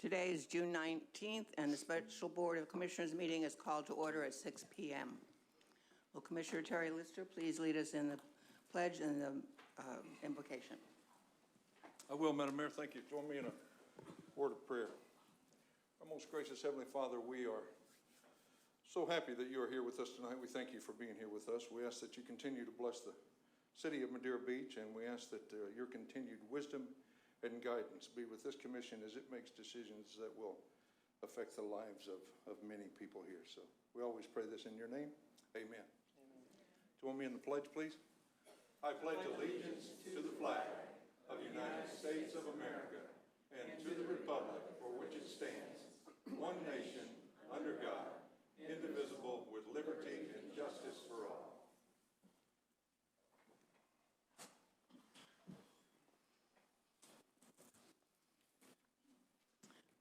Today is June 19th, and the Special Board of Commissioners meeting is called to order at 6 p.m. Will Commissioner Terry Lister please lead us in the pledge and the invocation? I will, Madam Mayor. Thank you. Join me in a word of prayer. Our most gracious Heavenly Father, we are so happy that you are here with us tonight. We thank you for being here with us. We ask that you continue to bless the city of Madeira Beach, and we ask that your continued wisdom and guidance be with this commission as it makes decisions that will affect the lives of many people here. So we always pray this in your name. Amen. Amen. Join me in the pledge, please. I pledge allegiance to the flag of the United States of America and to the republic for which it stands, one nation, under God, indivisible, with liberty and justice for all.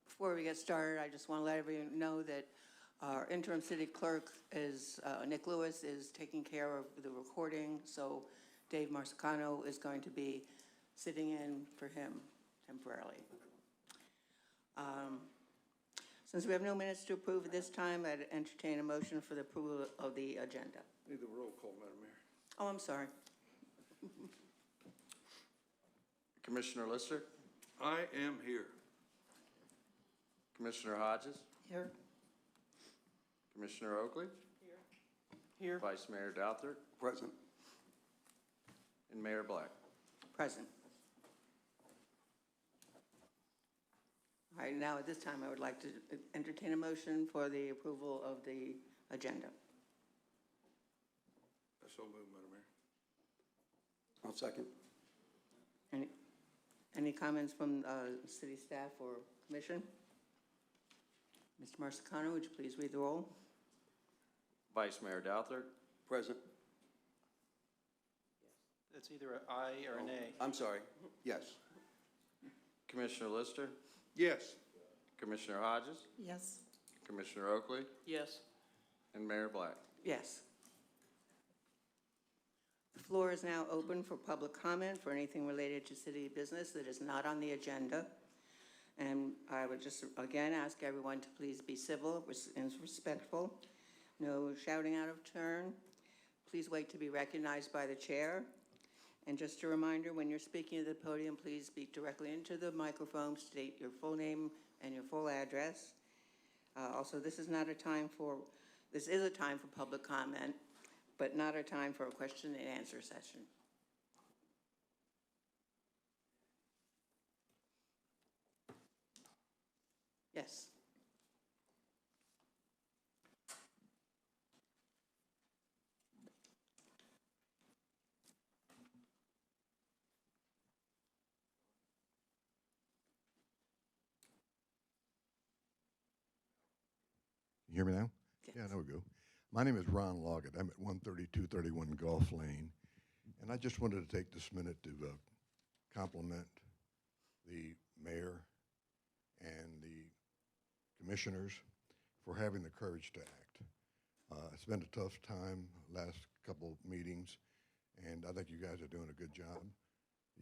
Before we get started, I just want to let everyone know that our interim city clerk is, Nick Lewis, is taking care of the recording, so Dave Marsicano is going to be sitting in for him temporarily. Since we have no minutes to approve at this time, I'd entertain a motion for the approval of the agenda. Need the roll call, Madam Mayor. Oh, I'm sorry. Commissioner Lister, I am here. Commissioner Hodges, Here. Commissioner Oakley, Here. Vice Mayor Douthert, Present. and Mayor Black. Present. All right, now at this time, I would like to entertain a motion for the approval of the agenda. I so move, Madam Mayor. I'll second. Any comments from city staff or commission? Mr. Marsicano, would you please read the roll? Vice Mayor Douthert, Present. It's either an aye or an nay. I'm sorry. Yes. Commissioner Lister, Yes. Commissioner Hodges, Yes. Commissioner Oakley, Yes. and Mayor Black. Yes. The floor is now open for public comment for anything related to city business that is not on the agenda. And I would just, again, ask everyone to please be civil and respectful. No shouting out of turn. Please wait to be recognized by the chair. And just a reminder, when you're speaking at the podium, please speak directly into the microphone, state your full name and your full address. Also, this is a time for public comment, but not a time for a question and answer session. Yes. You hear me now? Yes. Yeah, there we go. My name is Ron Loggett. I'm at 13231 Gulf Lane. And I just wanted to take this minute to compliment the mayor and the commissioners for having the courage to act. It's been a tough time, last couple of meetings, and I think you guys are doing a good job.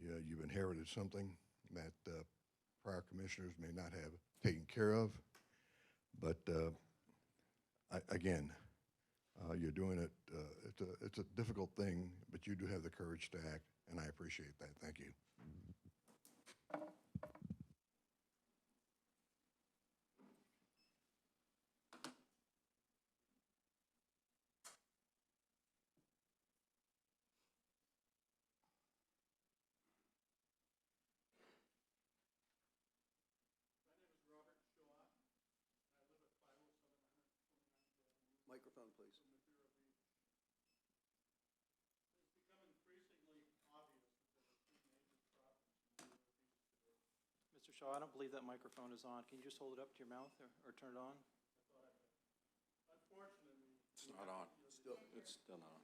You've inherited something that prior commissioners may not have taken care of, but again, you're doing it. It's a difficult thing, but you do have the courage to act, and I appreciate that. Thank you. Microphone, please. Mr. Shaw, I don't believe that microphone is on. Can you just hold it up to your mouth or turn it on? It's not on. It's still not on.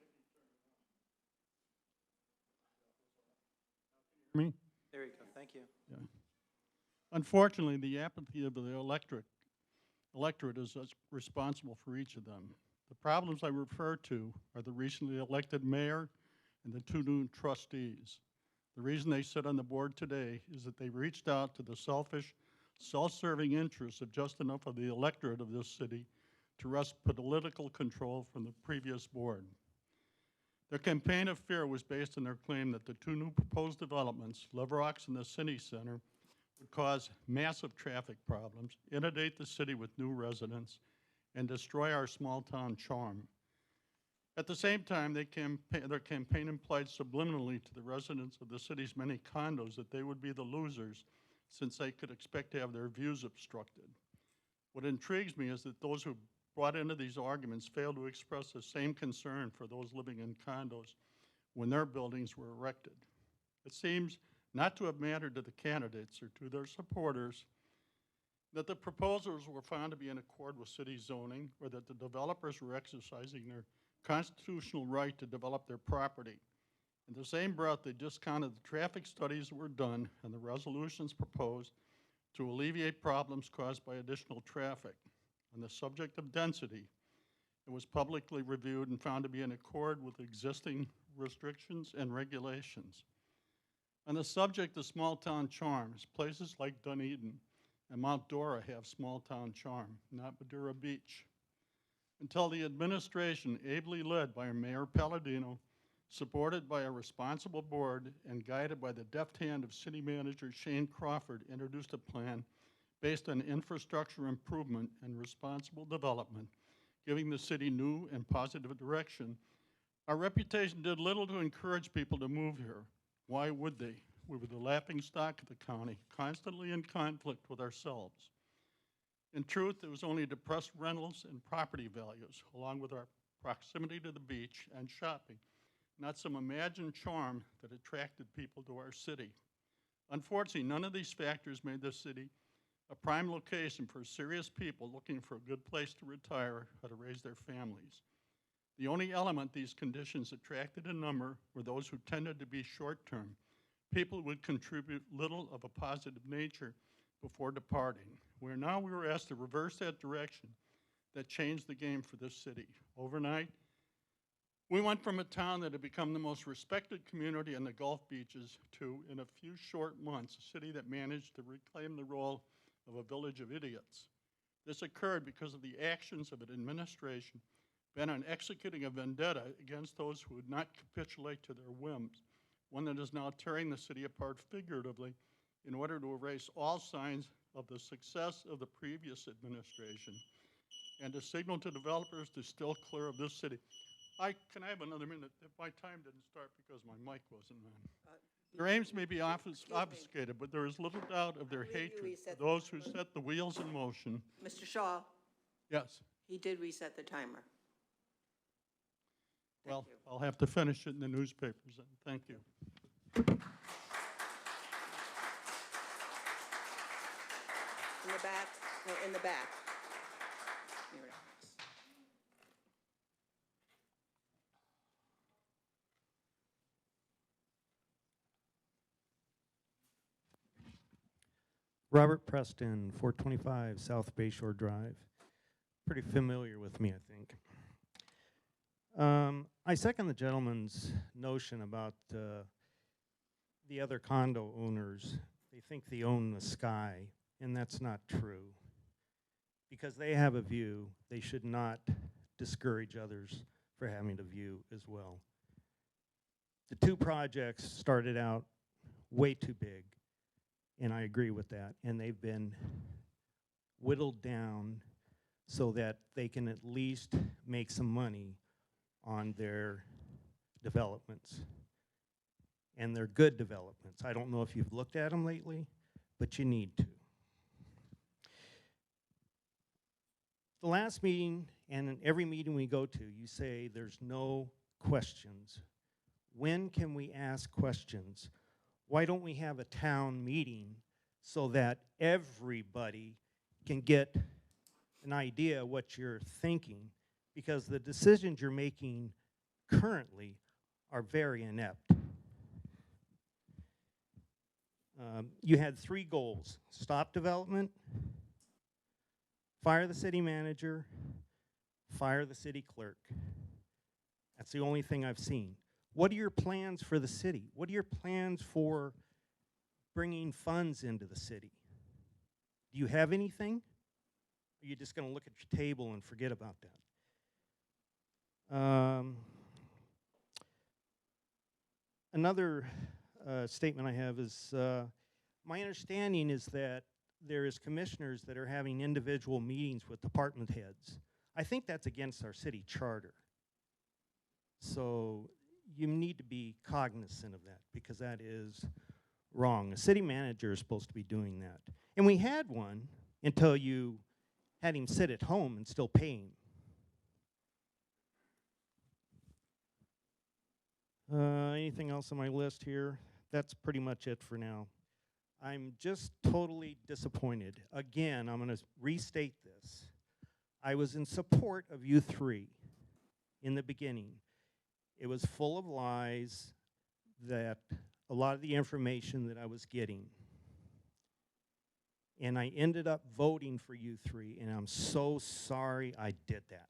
Me? There you go. Thank you. Yeah. Unfortunately, the apathy of the electorate is responsible for each of them. The problems I refer to are the recently elected mayor and the two new trustees. The reason they sit on the board today is that they reached out to the selfish self-serving interests of just enough of the electorate of this city to wrest political control from the previous board. Their campaign of fear was based on their claim that the two new proposed developments, Love Rocks and the City Center, would cause massive traffic problems, inundate the city with new residents, and destroy our small-town charm. At the same time, their campaign implied subliminally to the residents of the city's many condos that they would be the losers since they could expect to have their views obstructed. What intrigues me is that those who brought into these arguments failed to express the same concern for those living in condos when their buildings were erected. It seems not to have mattered to the candidates or to their supporters that the proposals were found to be in accord with city zoning or that the developers were exercising their constitutional right to develop their property. In the same breath, they discounted the traffic studies that were done and the resolutions proposed to alleviate problems caused by additional traffic. On the subject of density, it was publicly reviewed and found to be in accord with existing restrictions and regulations. On the subject of small-town charms, places like Dunedin and Mount Dora have small-town charm, not Madeira Beach. Until the administration, ably led by Mayor Palladino, supported by a responsible board, and guided by the deft hand of City Manager Shane Crawford, introduced a plan based on infrastructure improvement and responsible development, giving the city new and positive direction. Our reputation did little to encourage people to move here. Why would they? We were the laughingstock of the county, constantly in conflict with ourselves. In truth, it was only depressed rentals and property values, along with our proximity to the beach and shopping, not some imagined charm that attracted people to our city. Unfortunately, none of these factors made this city a prime location for serious people looking for a good place to retire or to raise their families. The only element these conditions attracted in number were those who tended to be short-term, people who would contribute little of a positive nature before departing. We were asked to reverse that direction that changed the game for this city. Overnight, we went from a town that had become the most respected community in the Gulf beaches to, in a few short months, a city that managed to reclaim the role of a village of idiots. This occurred because of the actions of an administration bent on executing a vendetta against those who would not capitulate to their whims, one that is now tearing the city apart figuratively in order to erase all signs of the success of the previous administration and to signal to developers to steer clear of this city. Can I have another minute? My time didn't start because my mic wasn't on. Their aims may be obfuscated, but there is little doubt of their believe you hatred for reset the those who set the wheels in motion. Mr. Shaw, Yes. he did reset the timer. Well, you. I'll have to finish it in the newspapers then. Thank you. In the back? No, in the back. Here it is. Robert Preston, 425 South Bayshore Drive. Pretty familiar with me, I think. I second the gentleman's notion about the other condo owners. They think they own the sky, and that's not true. Because they have a view, they should not discourage others for having a view as well. The two projects started out way too big, and I agree with that, and they've been whittled down so that they can at least make some money on their developments. And they're good developments. I don't know if you've looked at them lately, but you need to. The last meeting, and in every meeting we go to, you say there's no questions. When can we ask questions? Why don't we have a town meeting so that everybody can get an idea what you're thinking? Because the decisions you're making currently are very inept. You had 3 goals: stop development, fire the city manager, fire the city clerk. That's the only thing I've seen. What are your plans for the city? What are your plans for bringing funds into the city? Do Do you have anything? Or are you just going to look at your table and forget about that? Another statement I have is, my understanding is that there is commissioners that are having individual meetings with department heads. I think that's against our city charter. So you need to be cognizant of that because that is wrong. A city manager is supposed to be doing that. And we had one until you had him sit at home and still pay him. Anything else on my list here? That's pretty much it for now. I'm just totally disappointed. Again, I'm going to restate this. I was in support of U3 in the beginning. It was full of lies, that a lot of the information that I was getting. And I ended up voting for U3, and I'm so sorry I did that.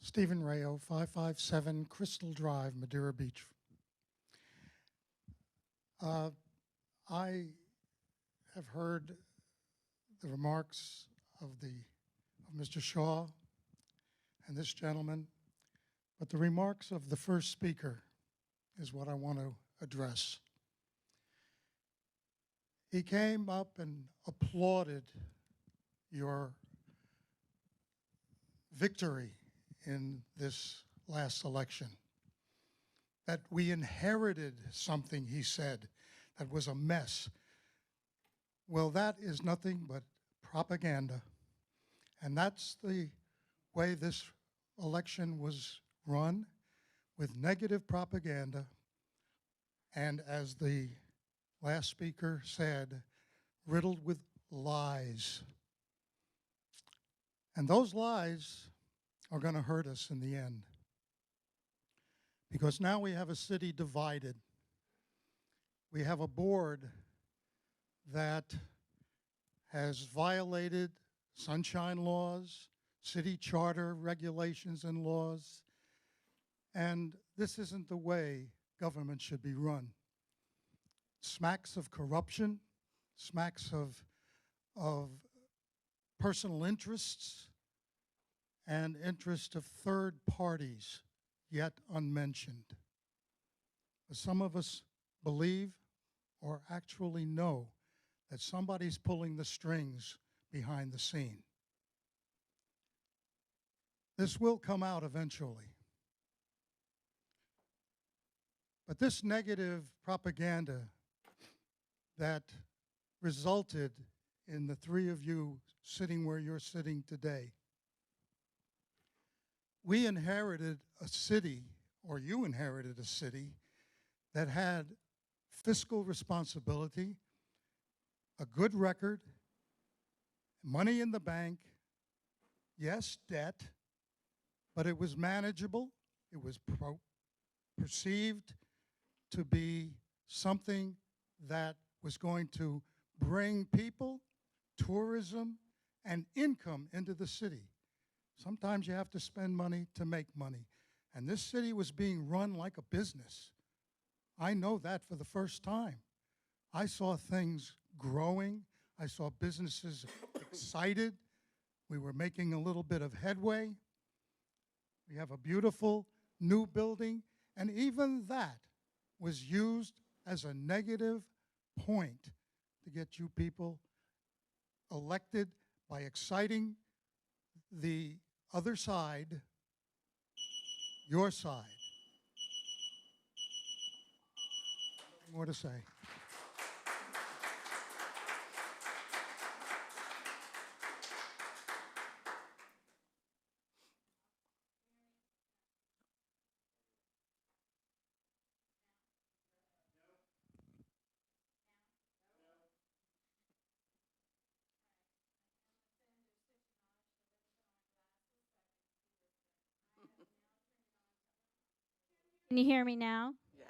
Stephen Rayo, 557 Crystal Drive, Madeira Beach. I have heard the remarks of Mr. Shaw and this gentleman, but the remarks of the first speaker is what I want to address. He came up and applauded your victory in this last election, that we inherited something, he said, that was a mess. Well, that is nothing but propaganda, and that's the way this election was run, with negative propaganda, and as the last speaker said, riddled with lies. And those lies are going to hurt us in the end. Because now we have a city divided. We have a board that has violated sunshine laws, city charter regulations and laws, and this isn't the way government should be run. Smacks of corruption, smacks of personal interests, and interest of third parties, yet unmentioned. But some of us believe or actually know that somebody's pulling the strings behind the scene. This will come out eventually. But this negative propaganda that resulted in the three of you sitting where you're sitting today, we inherited a city, or you inherited a city, that had fiscal responsibility, a good record, money in the bank, yes, debt, but it was manageable. It was perceived to be something that was going to bring people, tourism, and income into the city. Sometimes you have to spend money to make money. And this city was being run like a business. I know that for the first time. I saw things growing. I saw businesses excited. We were making a little bit of headway. We have a beautiful new building, and even that was used as a negative point to get you people elected by exciting the other side, your side. Nothing more to say. Can you hear me now? Yes.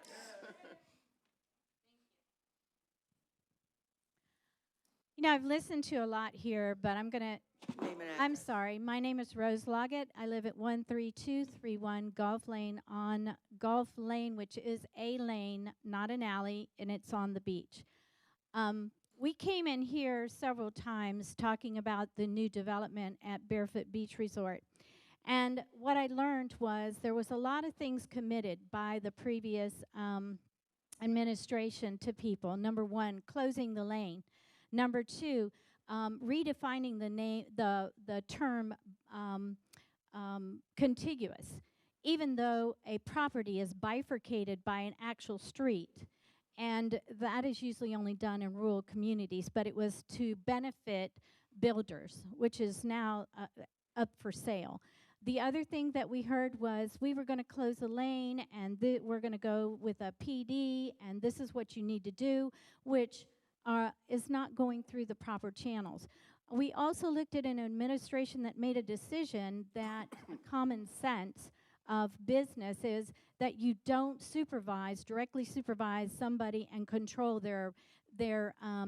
You know, I've listened to a lot here, but I'm going to Name and I'm address. sorry. My name is Rose Loggett. I live at 13231 Gulf Lane on Gulf Lane, which is a lane, not an alley, and it's on the beach. We came in here several times talking about the new development at Barefoot Beach Resort. And what I learned was there was a lot of things committed by the previous administration to people. Number one, closing the lane. Number two, redefining the term contiguous, even though a property is bifurcated by an actual street. And that is usually only done in rural communities, but it was to benefit builders, which is now up for sale. The other thing that we heard was we were going to close a lane and we're going to go with a PD, and this is what you need to do, which is not going through the proper channels. We also looked at an administration that made a decision that common sense of business is that you don't directly supervise somebody and control their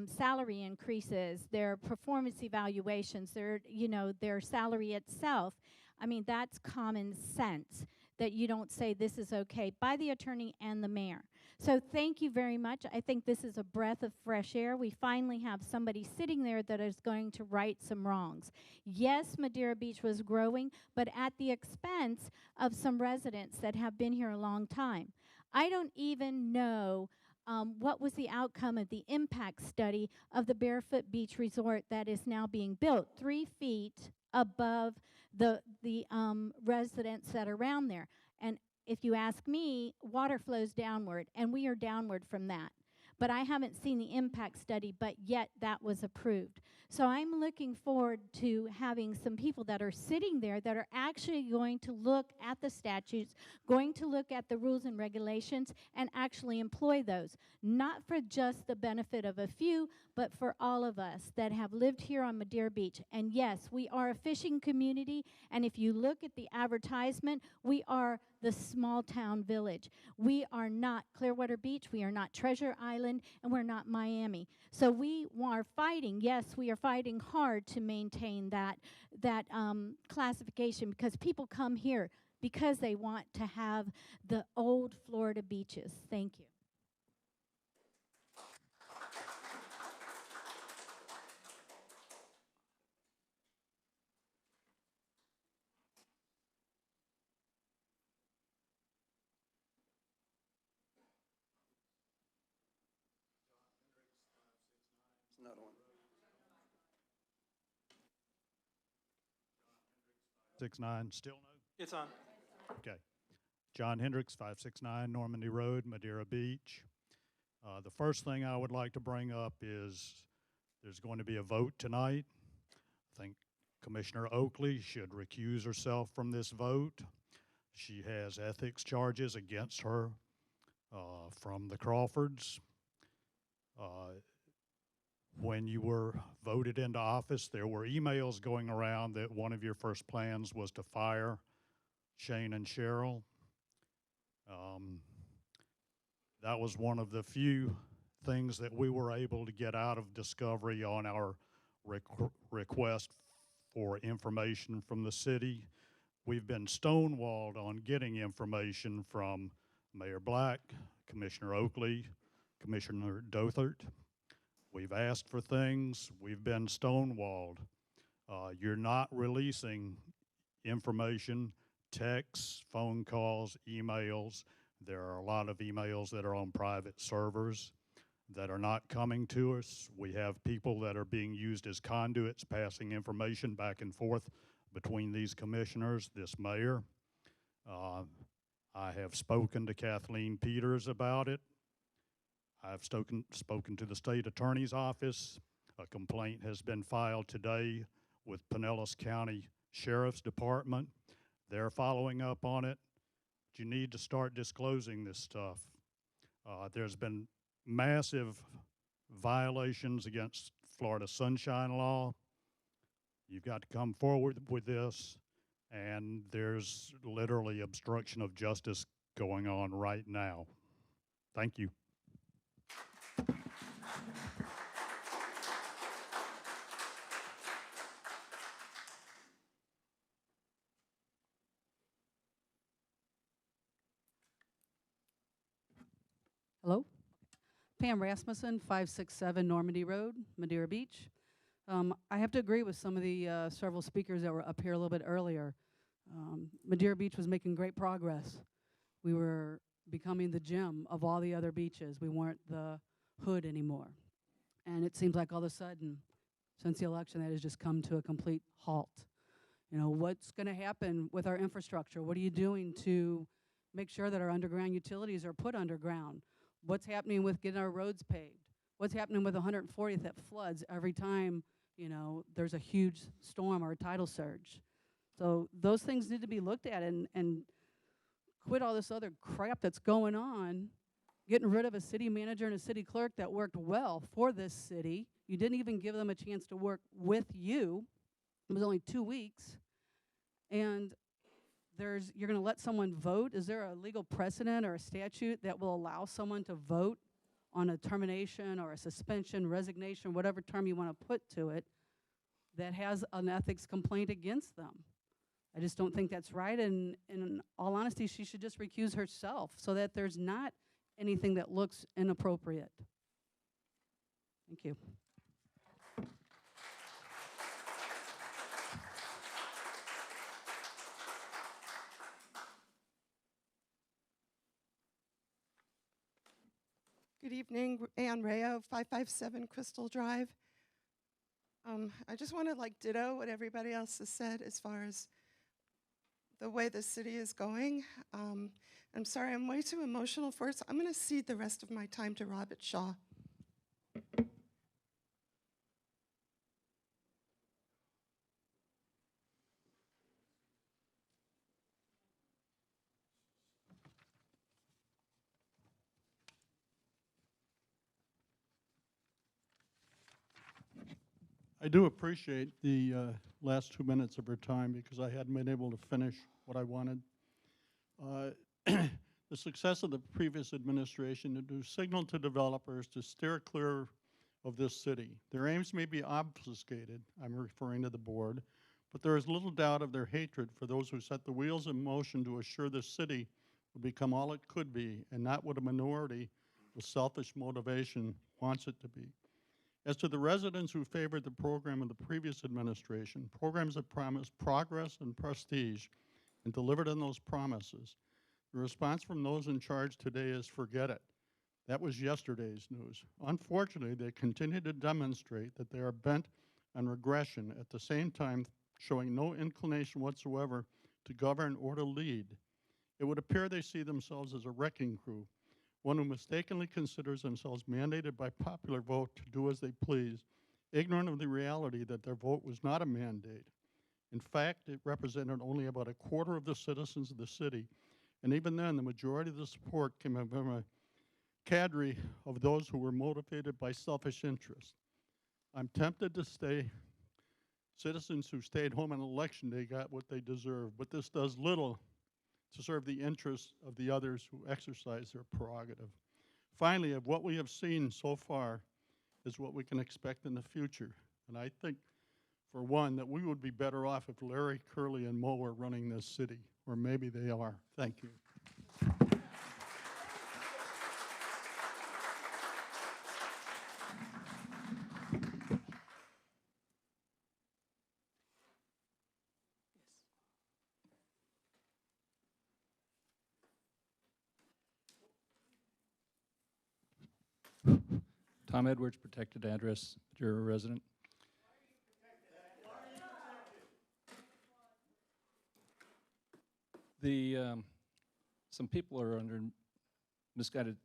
salary increases, their performance evaluations, their salary itself. I mean, that's common sense that you don't say this is okay by the attorney and the mayor. So thank you very much. I think this is a breath of fresh air. We finally have somebody sitting there that is going to right some wrongs. Yes, Madeira Beach was growing, but at the expense of some residents that have been here a long time. I don't even know what was the outcome of the impact study of the Barefoot Beach Resort that is now being built 3 feet above the residents that are around there. And if you ask me, water flows downward, and we are downward from that. But I haven't seen the impact study, but yet that was approved. So I'm looking forward to having some people that are sitting there that are actually going to look at the statutes, going to look at the rules and regulations, and actually employ those. Not for just the benefit of a few, but for all of us that have lived here on Madeira Beach. And yes, we are a fishing community, and if you look at the advertisement, we are the small town village. We are not Clearwater Beach, we are not Treasure Island, and we're not Miami. So we are fighting, yes, we are fighting hard to maintain that classification, because people come here because they want to have the old Florida beaches. Thank you. It's not on. 69, still no? It's on. Okay. John Hendricks, 569 Normandy Road, Madeira Beach. The first thing I would like to bring up is there's going to be a vote tonight. I think Commissioner Oakley should recuse herself from this vote. She has ethics charges against her from the Crawfords. When you were voted into office, there were emails going around that one of your first plans was to fire Shane and Cheryl. That was one of the few things that we were able to get out of discovery on our request for information from the city. We've been stonewalled on getting information from Mayor Black, Commissioner Oakley, Commissioner Dothert. We've asked for things, we've been stonewalled. You're not releasing information, texts, phone calls, emails. There are a lot of emails that are on private servers that are not coming to us. We have people that are being used as conduits, passing information back and forth between these commissioners, this mayor. I have spoken to Kathleen Peters about it. I've spoken to the state attorney's office. A complaint has been filed today with Pinellas County Sheriff's Department. They're following up on it. You need to start disclosing this stuff. There's been massive violations against Florida Sunshine Law. You've got to come forward with this, and there's literally obstruction of justice going on right now. Thank you. Pam Rasmussen, 567 Normandy Road, Madeira Beach. I have to agree with some of the several speakers that were up here a little bit earlier. Madeira Beach was making great progress. We were becoming the gem of all the other beaches. We weren't the hood anymore. And it seems like all of a sudden, since the election, that has just come to a complete halt. You know, what's going to happen with our infrastructure? What are you doing to make sure that our underground utilities are put underground? What's happening with getting our roads paved? What's happening with 140th that floods every time, you know, there's a huge storm or a tidal surge? So those things need to be looked at and quit all this other crap that's going on, getting rid of a city manager and a city clerk that worked well for this city. You didn't even give them a chance to work with you. It was only 2 weeks. And you're going to let someone vote? Is there a legal precedent or a statute that will allow someone to vote on a termination or a suspension, resignation, whatever term you want to put to it, that has an ethics complaint against them? I just don't think that's right. And in all honesty, she should just recuse herself so that there's not anything that looks inappropriate. Thank you. Good evening, Ann Rayo, 557 Crystal Drive. I just want to ditto what everybody else has said as far as the way the city is going. I'm sorry, I'm way too emotional for it, so I'm going to cede the rest of my time to Robert Shaw. I do appreciate the last 2 minutes of her time because I hadn't been able to finish what I wanted. The success of the previous administration to signal to developers to steer clear of this city. Their aims may be obfuscated, I'm referring to the board, but there is little doubt of their hatred for those who set the wheels in motion to assure this city will become all it could be and not what a minority with selfish motivation wants it to be. As to the residents who favored the program of the previous administration, programs that promised progress and prestige and delivered on those promises, the response from those in charge today is forget it. That was yesterday's news. Unfortunately, they continue to demonstrate that they are bent on regression, at the same time showing no inclination whatsoever to govern or to lead. It would appear they see themselves as a wrecking crew, one who mistakenly considers themselves mandated by popular vote to do as they please, ignorant of the reality that their vote was not a mandate. In fact, it represented only about a quarter of the citizens of the city, and even then, the majority of the support came from a cadre of those who were motivated by selfish interest. I'm tempted to say citizens who stayed home on election day got what they deserved, but this does little to serve the interests of the others who exercise their prerogative. Finally, of what we have seen so far is what we can expect in the future. And I think, for one, that we would be better off if Larry, Curley, and Mo were running this city, or maybe they are. Thank you. Tom Edwards, protected address, Madeira resident. Some people are under misguided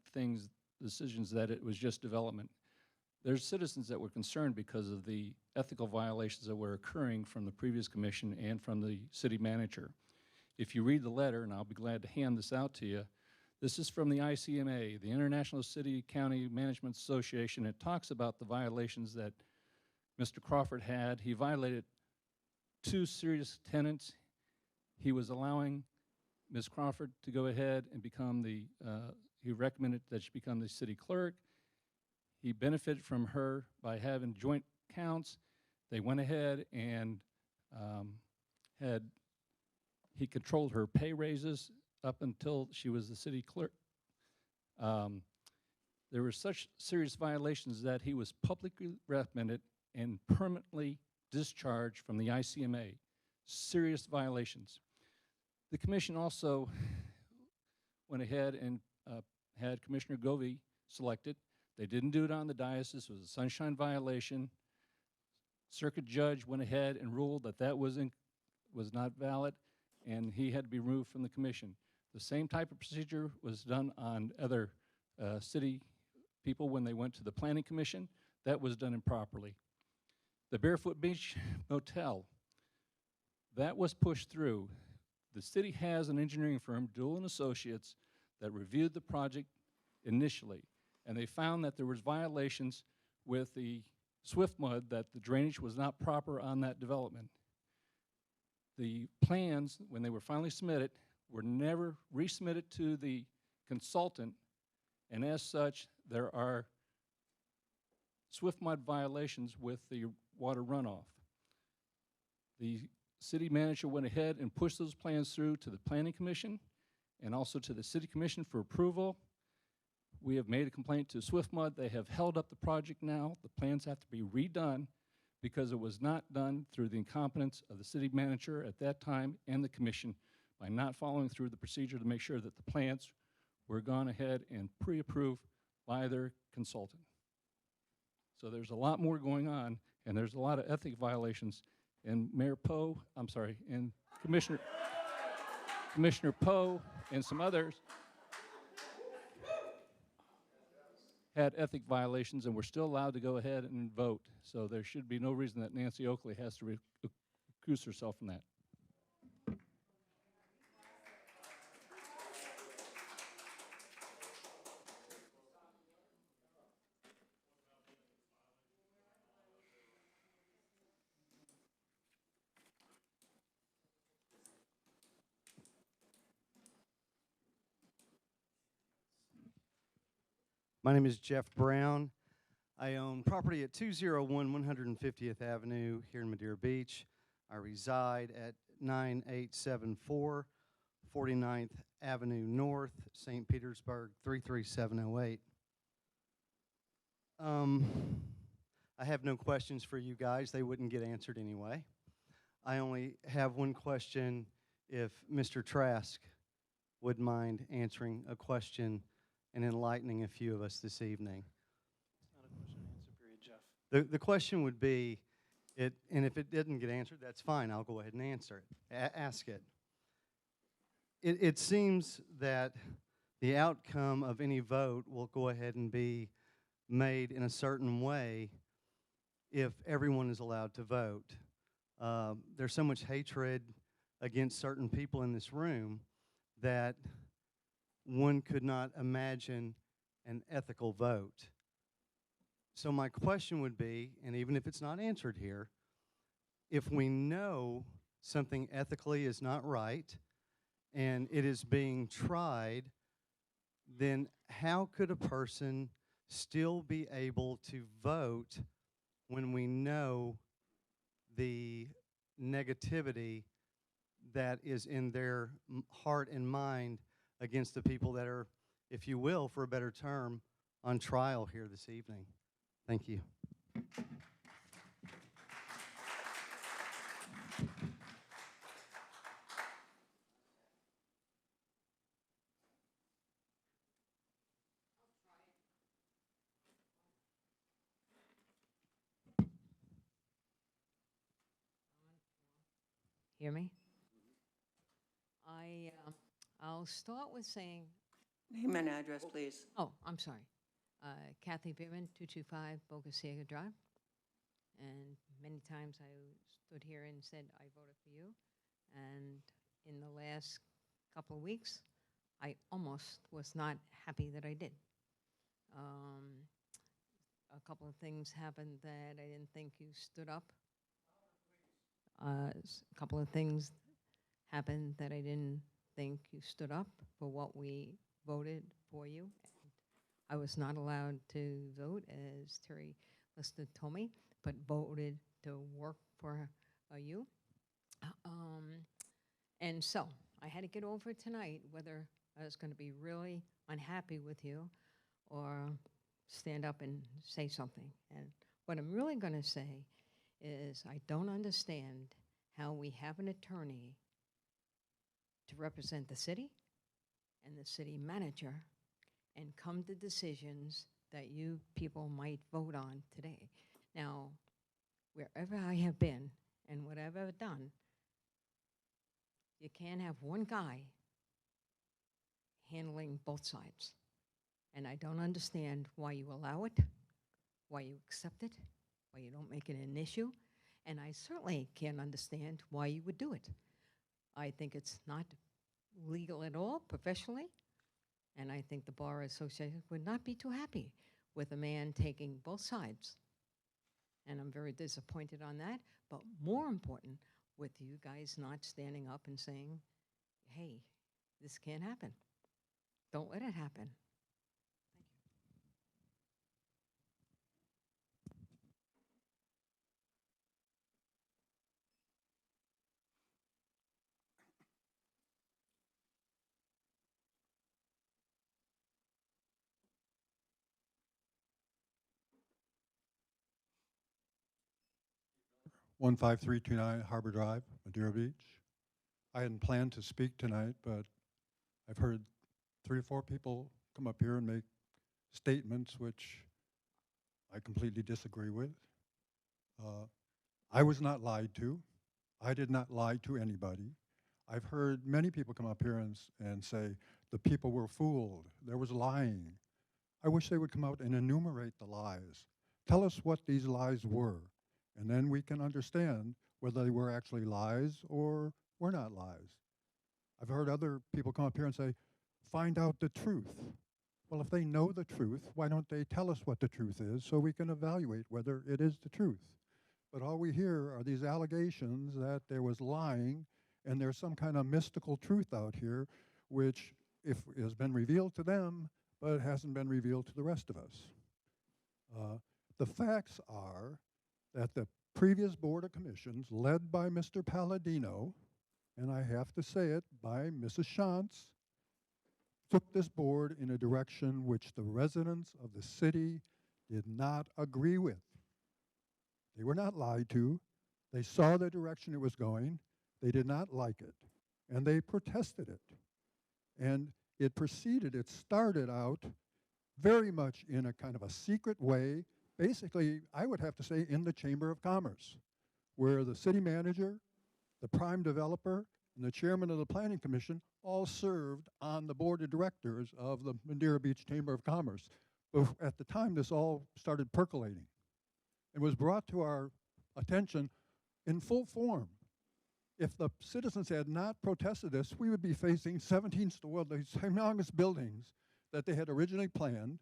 decisions that it was just development. There's citizens that were concerned because of the ethical violations that were occurring from the previous commission and from the city manager. If you read the letter, and I'll be glad to hand this out to you, this is from the ICMA, the International City County Management Association. It talks about the violations that Mr. Crawford had. He violated 2 serious tenants. He was allowing Ms. Crawford to go ahead and become he recommended that she become the city clerk. He benefited from her by having joint accounts. They went ahead and he controlled her pay raises up until she was the city clerk. There were such serious violations that he was publicly reprimanded and permanently discharged from the ICMA. Serious violations. The commission also went ahead and had Commissioner Govey selected. They didn't do it on the diocese. It was a sunshine violation. Circuit judge went ahead and ruled that that was not valid, and he had to be removed from the commission. The same type of procedure was done on other city people when they went to the planning commission. That was done improperly. The Barefoot Beach Motel, that was pushed through. The city has an engineering firm, Doolin Associates, that reviewed the project initially, and they found that there was violations with the swift mud, that the drainage was not proper on that development. The plans, when they were finally submitted, were never resubmitted to the consultant, and as such, there are swift mud violations with the water runoff. The city manager went ahead and pushed those plans through to the planning commission and also to the city commission for approval. We have made a complaint to Swift Mud. They have held up the project now. The plans have to be redone because it was not done through the incompetence of the city manager at that time and the commission by not following through the procedure to make sure that the plans were gone ahead and pre-approved by their consultant. So there's a lot more going on, and there's a lot of ethic violations. And Mayor Poe, I'm sorry, and Commissioner Poe and some others had ethic violations, and we're still allowed to go ahead and vote. So there should be no reason that Nancy Oakley has to recuse herself from that. My name is Jeff Brown. I own property at 201 150th Avenue here in Madeira Beach. I reside at 9874 49th Avenue North, St. Petersburg, 33708. I have no questions for you guys. They wouldn't get answered anyway. I only have one question, if Mr. Trask would mind answering a question and enlightening a few of us this evening. It's not a question and answer period, Jeff. The question would be, and if it didn't get answered, that's fine. I'll go ahead and answer it, ask it. It seems that the outcome of any vote will go ahead and be made in a certain way if everyone is allowed to vote. There's so much hatred against certain people in this room that one could not imagine an ethical vote. So my question would be, and even if it's not answered here, if we know something ethically is not right and it is being tried, then how could a person still be able to vote when we know the negativity that is in their heart and mind against the people that are, if you will, for a better term, on trial here this evening? Thank you. Hear me? I'll start with saying, Name and address, please. oh, I'm sorry. Kathy Bierman, 225 Boca Ciega Drive. And many times I stood here and said, I voted for you. And in the last couple of weeks, I almost was not happy that I did. A couple of things happened that I didn't think you stood up. A couple of things happened that I didn't think you stood up for what we voted for you. And I was not allowed to vote, as Terry Lister told me, but voted to work for you. And so I had to get over tonight whether I was going to be really unhappy with you or stand up and say something. And what I'm really going to say is I don't understand how we have an attorney to represent the city and the city manager and come to decisions that you people might vote on today. Now, wherever I have been and whatever I've done, you can't have one guy handling both sides. And I don't understand why you allow it, why you accept it, why you don't make it an issue. And I certainly can't understand why you would do it. I think it's not legal at all professionally. And I think the Bar Association would not be too happy with a man taking both sides. And I'm very disappointed on that. But more important, with you guys not standing up and saying, hey, this can't happen. Don't let it happen. 15329 Harbor Drive, Madeira Beach. I hadn't planned to speak tonight, but I've heard 3 or 4 people come up here and make statements which I completely disagree with. I was not lied to. I did not lie to anybody. I've heard many people come up here and say the people were fooled, there was lying. I wish they would come out and enumerate the lies. Tell us what these lies were, and then we can understand whether they were actually lies or were not lies. I've heard other people come up here and say, find out the truth. Well, if they know the truth, why don't they tell us what the truth is so we can evaluate whether it is the truth? But all we hear are these allegations that there was lying and there's some kind of mystical truth out here which if has been revealed to them, but it hasn't been revealed to the rest of us. The facts are that the previous Board of Commissions, led by Mr. Palladino, and I have to say it, by Mrs. Shantz, took this board in a direction which the residents of the city did not agree with. They were not lied to. They saw the direction it was going. They did not like it, and they protested it. And it proceeded, it started out very much in a kind of a secret way, basically, I would have to say, in the Chamber of Commerce, where the city manager, the prime developer, and the chairman of the Planning Commission all served on the board of directors of the Madeira Beach Chamber of Commerce. But at the time, this all started percolating. It was brought to our attention in full form. If the citizens had not protested this, we would be facing 17 these humongous buildings that they had originally planned,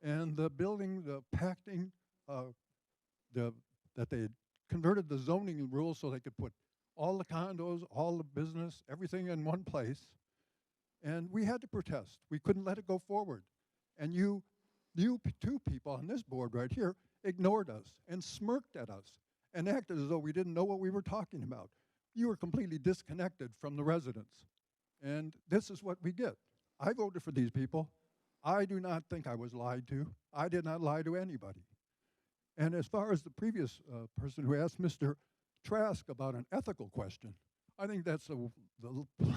and the building, the packing, that they had converted the zoning rules so they could put all the condos, all the business, everything in one place. And we had to protest. We couldn't let it go forward. And you two people on this board right here ignored us and smirked at us and acted as though we didn't know what we were talking about. You were completely disconnected from the residents. And this is what we get. I voted for these people. I do not think I was lied to. I did not lie to anybody. And as far as the previous person who asked Mr. Trask about an ethical question, I think that's the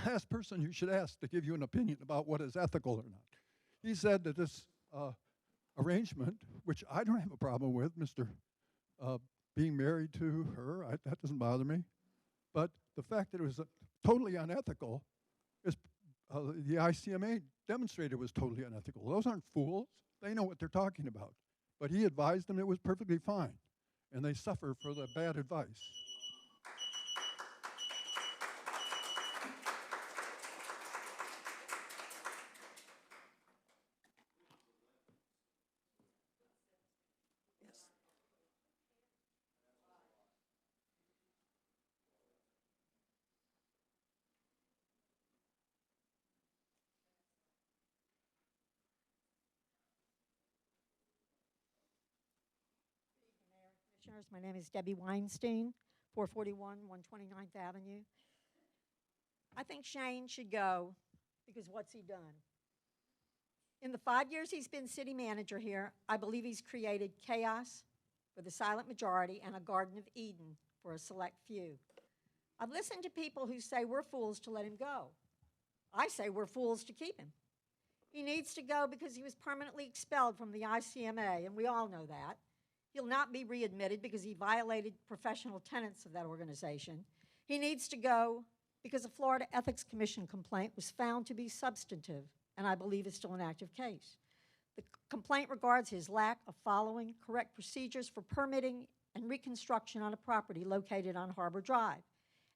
last person you should ask to give you an opinion about what is ethical or not. He said that this arrangement, which I don't have a problem with, Mr. Being married to her, that doesn't bother me. But the fact that it was totally unethical is the ICMA demonstrated it was totally unethical. Those aren't fools. They know what they're talking about. But he advised them it was perfectly fine, and they suffer for the bad advice. Yes. Commissioners, my name is Debbie Weinstein, 441 129th Avenue. I think Shane should go because what's he done? In the 5 years he's been city manager here, I believe he's created chaos for the silent majority and a Garden of Eden for a select few. I've listened to people who say we're fools to let him go. I say we're fools to keep him. He needs to go because he was permanently expelled from the ICMA, and we all know that. He'll not be readmitted because he violated professional tenets of that organization. He needs to go because a Florida Ethics Commission complaint was found to be substantive, and I believe is still an active case. The complaint regards his lack of following correct procedures for permitting and reconstruction on a property located on Harbor Drive.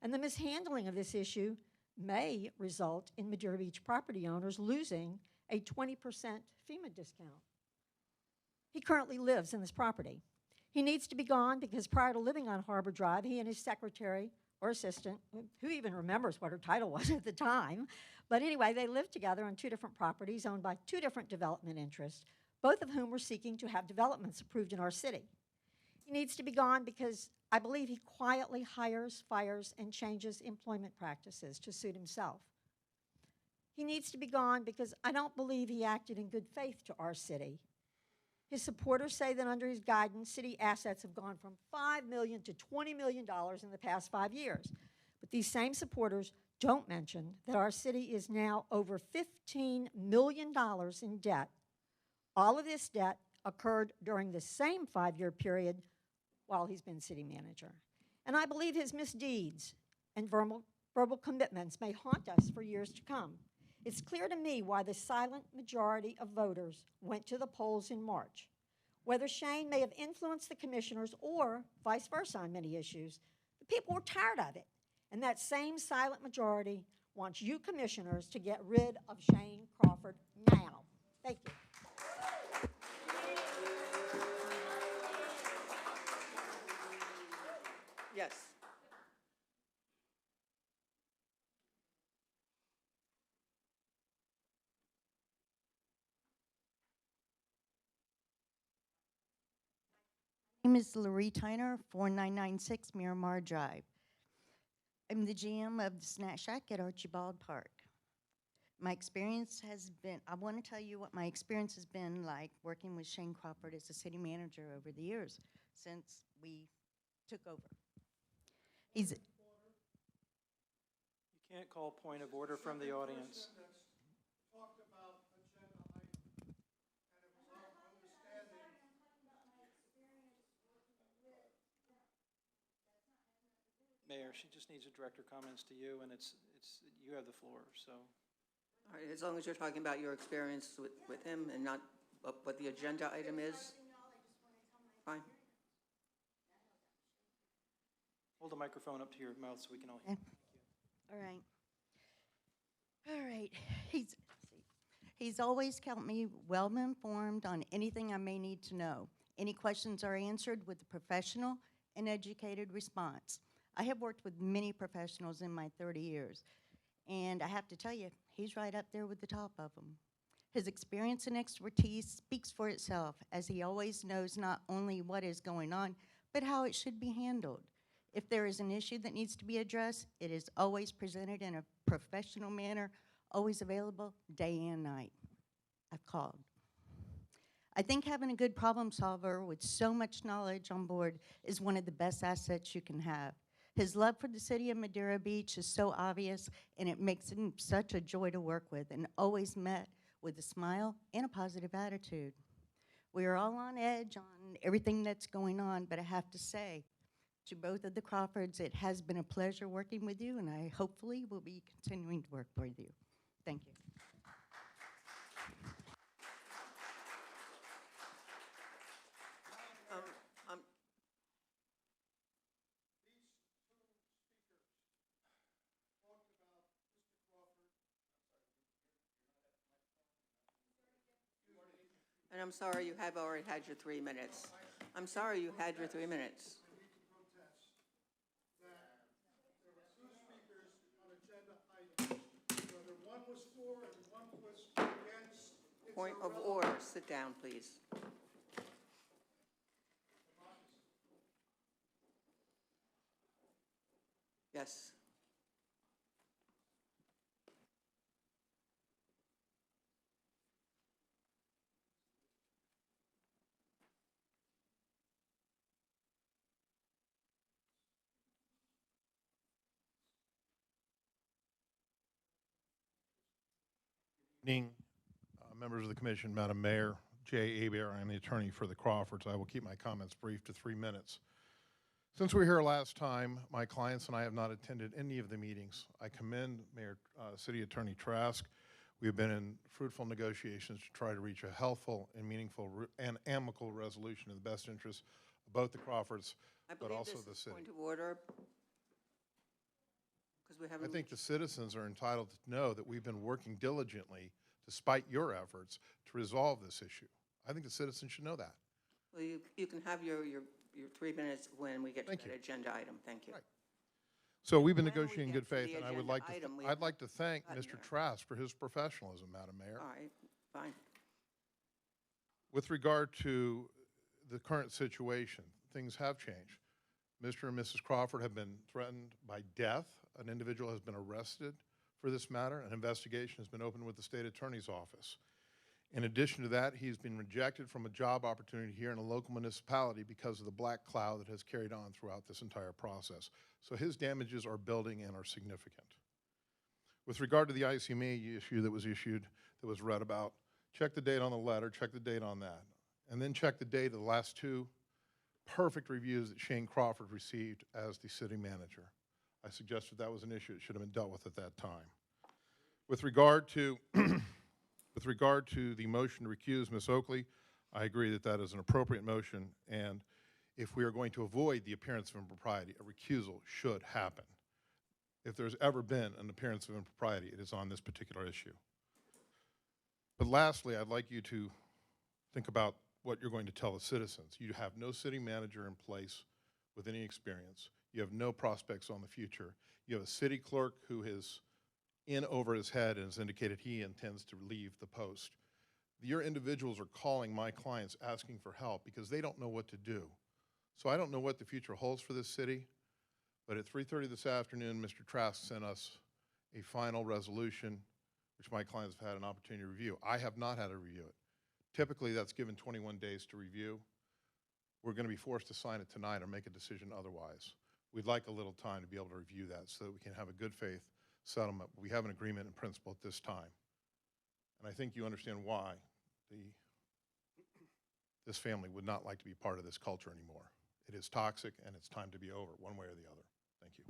And the mishandling of this issue may result in Madeira Beach property owners losing a 20% FEMA discount. He currently lives in this property. He needs to be gone because prior to living on Harbor Drive, he and his secretary or assistant, who even remembers what her title was at the time, but anyway, they lived together on 2 different properties owned by 2 different development interests, both of whom were seeking to have developments approved in our city. He needs to be gone because I believe he quietly hires, fires, and changes employment practices to suit himself. He needs to be gone because I don't believe he acted in good faith to our city. His supporters say that under his guidance, city assets have gone from $5 million to $20 million in the past 5 years. But these same supporters don't mention that our city is now over $15 million in debt. All of this debt occurred during the same 5-year period while he's been city manager. And I believe his misdeeds and verbal commitments may haunt us for years to come. It's clear to me why the silent majority of voters went to the polls in March. Whether Shane may have influenced the commissioners or vice versa on many issues, the people were tired of it. And that same silent majority wants you commissioners to get rid of Shane Crawford now. Thank you. Yes. My name is Laree Tyner, 4996 Miramar Drive. I'm the GM of the Snack Shack at Archibald Park. My experience has been, I want to tell you what my experience has been like working with Shane Crawford as a city manager over the years since we took over. You can't call point of order from the audience. Mayor, she just needs to direct her comments to you, and you have the floor, so. All right, as long as you're talking about your experience with him and not what the agenda item is. Fine. Hold the microphone up to your mouth so we can all hear. All right. All right. He's always kept me well informed on anything I may need to know. Any questions are answered with a professional and educated response. I have worked with many professionals in my 30 years, and I have to tell you, he's right up there with the top of them. His experience and expertise speaks for itself, as he always knows not only what is going on, but how it should be handled. If there is an issue that needs to be addressed, it is always presented in a professional manner, always available day and night. I've called. I think having a good problem solver with so much knowledge on board is one of the best assets you can have. His love for the city of Madeira Beach is so obvious, and it makes him such a joy to work with, and always met with a smile and a positive attitude. We are all on edge on everything that's going on, but I have to say, to both of the Crawfords, it has been a pleasure working with you, and I hopefully will be continuing to work with you. Thank you. And I'm sorry you have already had your 3 minutes. I'm sorry you had your 3 minutes. Point of order. Sit down, please. Yes. Evening, members of the commission, Madam Mayor, Jay Aber, I'm the attorney for the Crawfords. I will keep my comments brief to 3 minutes. Since we were here last time, my clients and I have not attended any of the meetings. I commend Mayor, City Attorney Trask. We have been in fruitful negotiations to try to reach a healthful and meaningful and amicable resolution in the best interest of both the Crawfords, but also the city. Point of order. Because we haven't. I think the citizens are entitled to know that we've been working diligently, despite your efforts, to resolve this issue. I think the citizens should know that. Well, you can have your 3 minutes when we get to Thank that you. agenda item. Thank you. Right. So we've been Why don't we negotiating in get good to the faith, and I would agenda like to, item? We I'd like to thank gotten Mr. there. Trask for his professionalism, Madam Mayor. All right, fine. With regard to the current situation, things have changed. Mr. and Mrs. Crawford have been threatened by death. An individual has been arrested for this matter. An investigation has been opened with the state attorney's office. In addition to that, he's been rejected from a job opportunity here in a local municipality because of the black cloud that has carried on throughout this entire process. So his damages are building and are significant. With regard to the ICMA issue that was read about, check the date on the letter, check the date on that, and then check the date of the last 2 perfect reviews that Shane Crawford received as the city manager. I suggested that was an issue that should have been dealt with at that time. With regard to with regard to the motion to recuse Ms. Oakley, I agree that that is an appropriate motion, and if we are going to avoid the appearance of impropriety, a recusal should happen. If there's ever been an appearance of impropriety, it is on this particular issue. But lastly, I'd like you to think about what you're going to tell the citizens. You have no city manager in place with any experience. You have no prospects on the future. You have a city clerk who is in over his head and has indicated he intends to leave the post. Your individuals are calling my clients asking for help because they don't know what to do. So I don't know what the future holds for this city, but at 3:30 this afternoon, Mr. Trask sent us a final resolution, which my clients have had an opportunity to review. I have not had to review it. Typically, that's given 21 days to review. We're going to be forced to sign it tonight or make a decision otherwise. We'd like a little time to be able to review that so that we can have a good faith settlement. We have an agreement in principle at this time. And I think you understand why this family would not like to be part of this culture anymore. It is toxic and it's time to be over one way or the other. Thank you.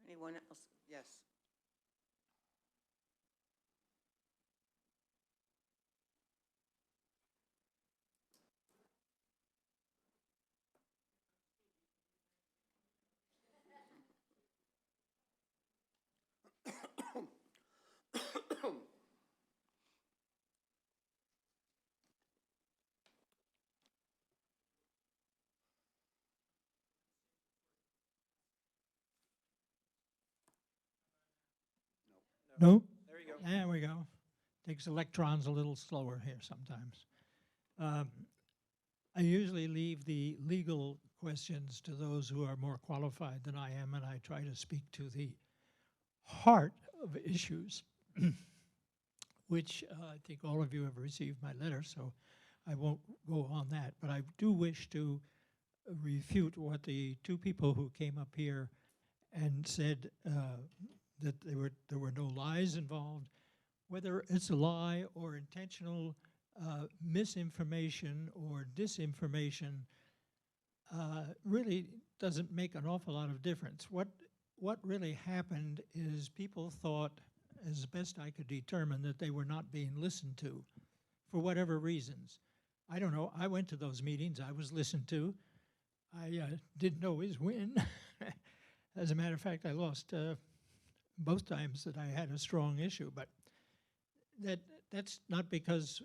Anyone else? Yes. No? There you go. There we go. Takes electrons a little slower here sometimes. I usually leave the legal questions to those who are more qualified than I am, and I try to speak to the heart of issues, which I think all of you have received my letter, so I won't go on that. But I do wish to refute what the 2 people who came up here and said that there were no lies involved. Whether it's a lie or intentional misinformation or disinformation really doesn't make an awful lot of difference. What really happened is people thought, as best I could determine, that they were not being listened to for whatever reasons. I don't know. I went to those meetings. I was listened to. I didn't always win. As a matter of fact, I lost both times that I had a strong issue, but that's not because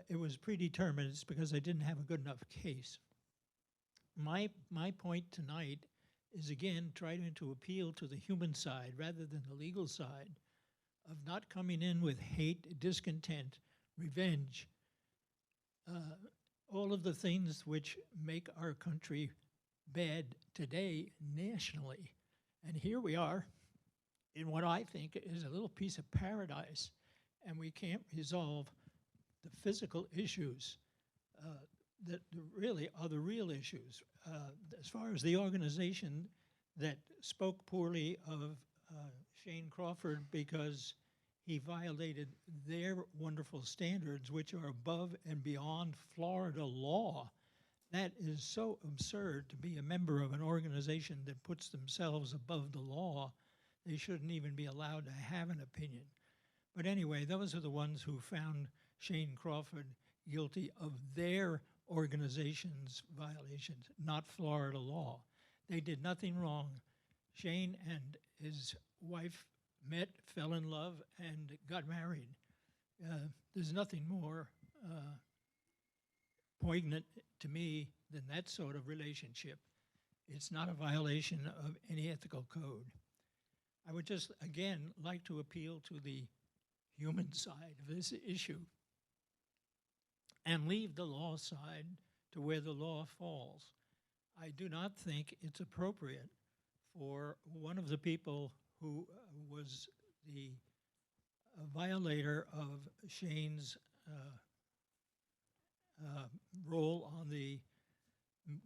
it was predetermined. It's because I didn't have a good enough case. My point tonight is, again, trying to appeal to the human side rather than the legal side of not coming in with hate, discontent, revenge, all of the things which make our country bad today nationally. And here we are in what I think is a little piece of paradise, and we can't resolve the physical issues that really are the real issues. As far as the organization that spoke poorly of Shane Crawford because he violated their wonderful standards, which are above and beyond Florida law. That is so absurd to be a member of an organization that puts themselves above the law. They shouldn't even be allowed to have an opinion. But anyway, those are the ones who found Shane Crawford guilty of their organization's violations, not Florida law. They did nothing wrong. Shane and his wife met, fell in love, and got married. There's nothing more poignant to me than that sort of relationship. It's not a violation of any ethical code. I would just, again, like to appeal to the human side of this issue and leave the law side to where the law falls. I do not think it's appropriate for one of the people who was the violator of Shane's role on the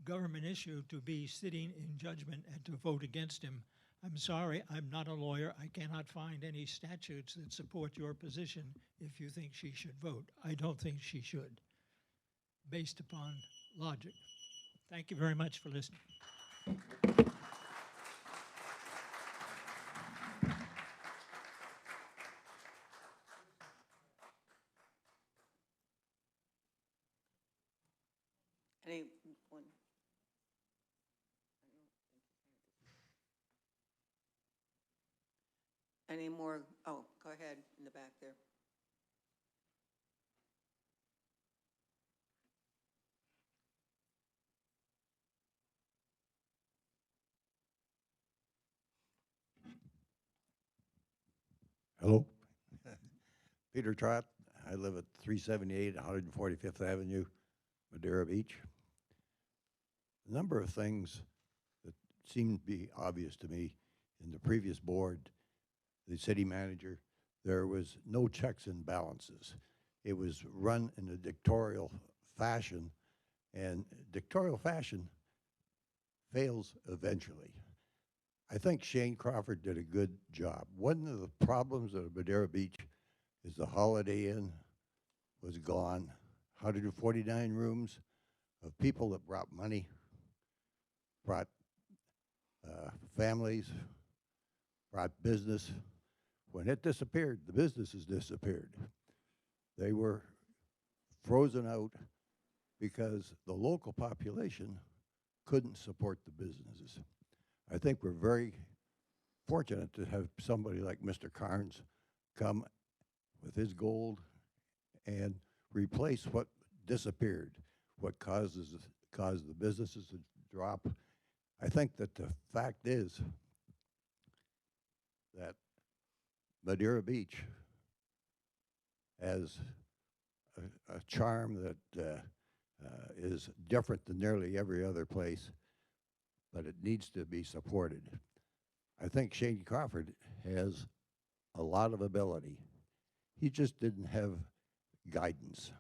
government issue to be sitting in judgment and to vote against him. I'm sorry, I'm not a lawyer. I cannot find any statutes that support your position if you think she should vote. I don't think she should, based upon logic. Thank you very much for listening. Anyone? Any more? Oh, go ahead in the back there. Hello. Peter Trott. I live at 378 145th Avenue, Madeira Beach. A number of things that seemed to be obvious to me in the previous board, the city manager, there was no checks and balances. It was run in a dictatorial fashion, and dictatorial fashion fails eventually. I think Shane Crawford did a good job. One of the problems at Madeira Beach is the Holiday Inn was gone. 149 rooms of people that brought money, brought families, brought business. When it disappeared, the businesses disappeared. They were frozen out because the local population couldn't support the businesses. I think we're very fortunate to have somebody like Mr. Carnes come with his gold and replace what disappeared, what caused the businesses to drop. I think that the fact is that Madeira Beach has a charm that is different than nearly every other place, but it needs to be supported. I think Shane Crawford has a lot of ability. He just didn't have guidance.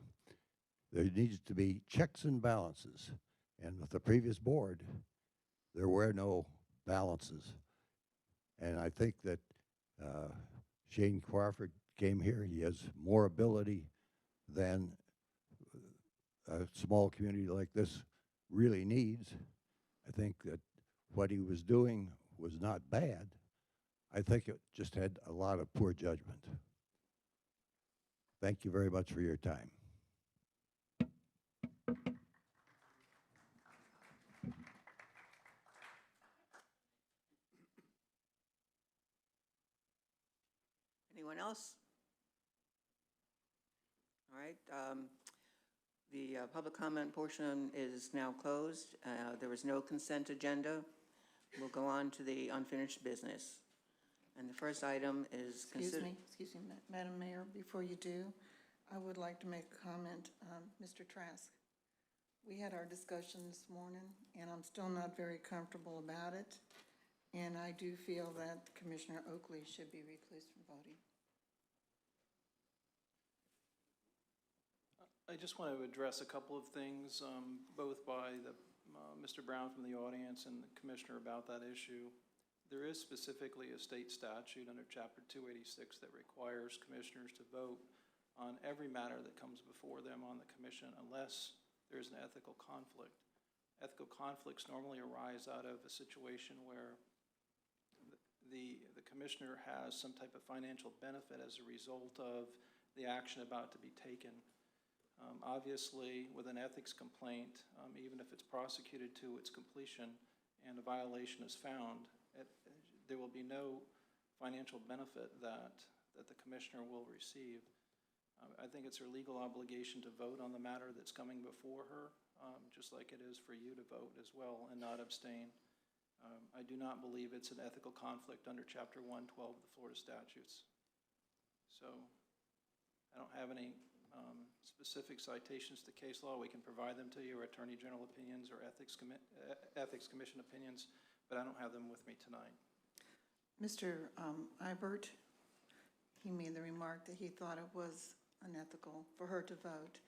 There needs to be checks and balances. And with the previous board, there were no balances. And I think that Shane Crawford came here. He has more ability than a small community like this really needs. I think that what he was doing was not bad. I think it just had a lot of poor judgment. Thank you very much for your time. Anyone else? All right. The public comment portion is now closed. There was no consent agenda. We'll go on to the unfinished business. And the first item is Excuse me, Madam Mayor, before you do, I would like to make a comment. Mr. Trask, we had our discussion this morning, and I'm still not very comfortable about it. And I do feel that Commissioner Oakley should be recused from voting. I just want to address a couple of things, both by Mr. Brown from the audience and the commissioner about that issue. There is specifically a state statute under Chapter 286 that requires commissioners to vote on every matter that comes before them on the commission unless there's an ethical conflict. Ethical conflicts normally arise out of a situation where the commissioner has some type of financial benefit as a result of the action about to be taken. Obviously, with an ethics complaint, even if it's prosecuted to its completion and a violation is found, there will be no financial benefit that the commissioner will receive. I think it's her legal obligation to vote on the matter that's coming before her, just like it is for you to vote as well and not abstain. I do not believe it's an ethical conflict under Chapter 112 of the Florida statutes. So I don't have any specific citations to case law. We can provide them to you, or Attorney General opinions or Ethics Commission opinions, but I don't have them with me tonight. Mr. Ibert, he made the remark that he thought it was unethical for her to vote,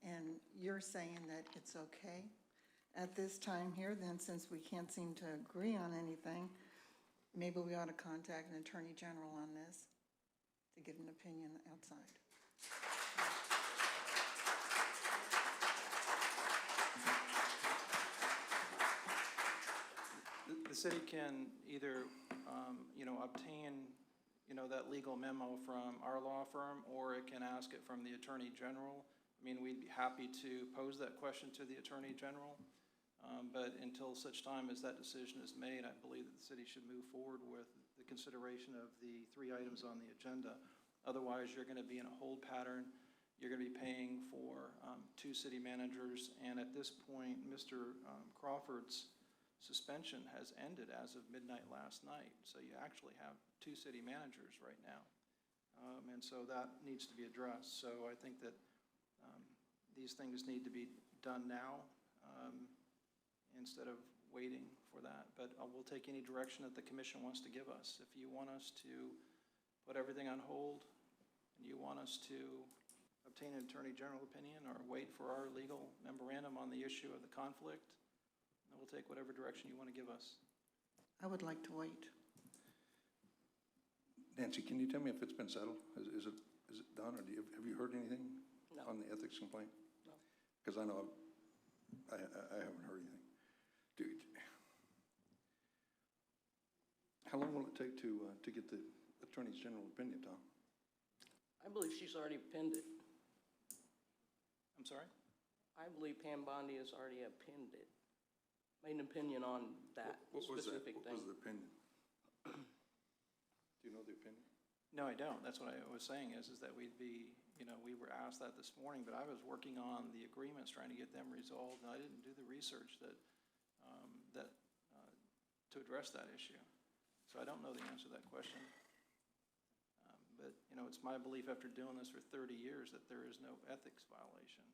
and you're saying that it's okay at this time here. Then, since we can't seem to agree on anything, maybe we ought to contact an Attorney General on this to get an opinion outside. The city can either, obtain, that legal memo from our law firm, or it can ask it from the Attorney General. I mean, we'd be happy to pose that question to the Attorney General, but until such time as that decision is made, I believe that the city should move forward with the consideration of the 3 items on the agenda. Otherwise, you're going to be in a hold pattern. You're going to be paying for 2 city managers, and at this point, Mr. Crawford's suspension has ended as of midnight last night. So you actually have 2 city managers right now. And so that needs to be addressed. So I think that these things need to be done now instead of waiting for that. But we'll take any direction that the commission wants to give us. If you want us to put everything on hold and you want us to obtain an Attorney General opinion or wait for our legal memorandum on the issue of the conflict, we'll take whatever direction you want to give us. I would like to wait. Nancy, can you tell me if it's been settled? Is it done, or have you heard anything on the ethics complaint? No. Because I know I haven't heard anything. Dude, how long will it take to get the Attorney General's opinion, Tom? I believe she's already pinned it. I'm sorry? I believe Pam Bondi has already pinned it. Made an opinion on that specific thing. What was the opinion? Do you know the opinion? No, I don't. That's what I was saying is that we'd be, we were asked that this morning, but I was working on the agreements, trying to get them resolved, and I didn't do the research to address that issue. So I don't know the answer to that question. But, it's my belief after doing this for 30 years that there is no ethics violation.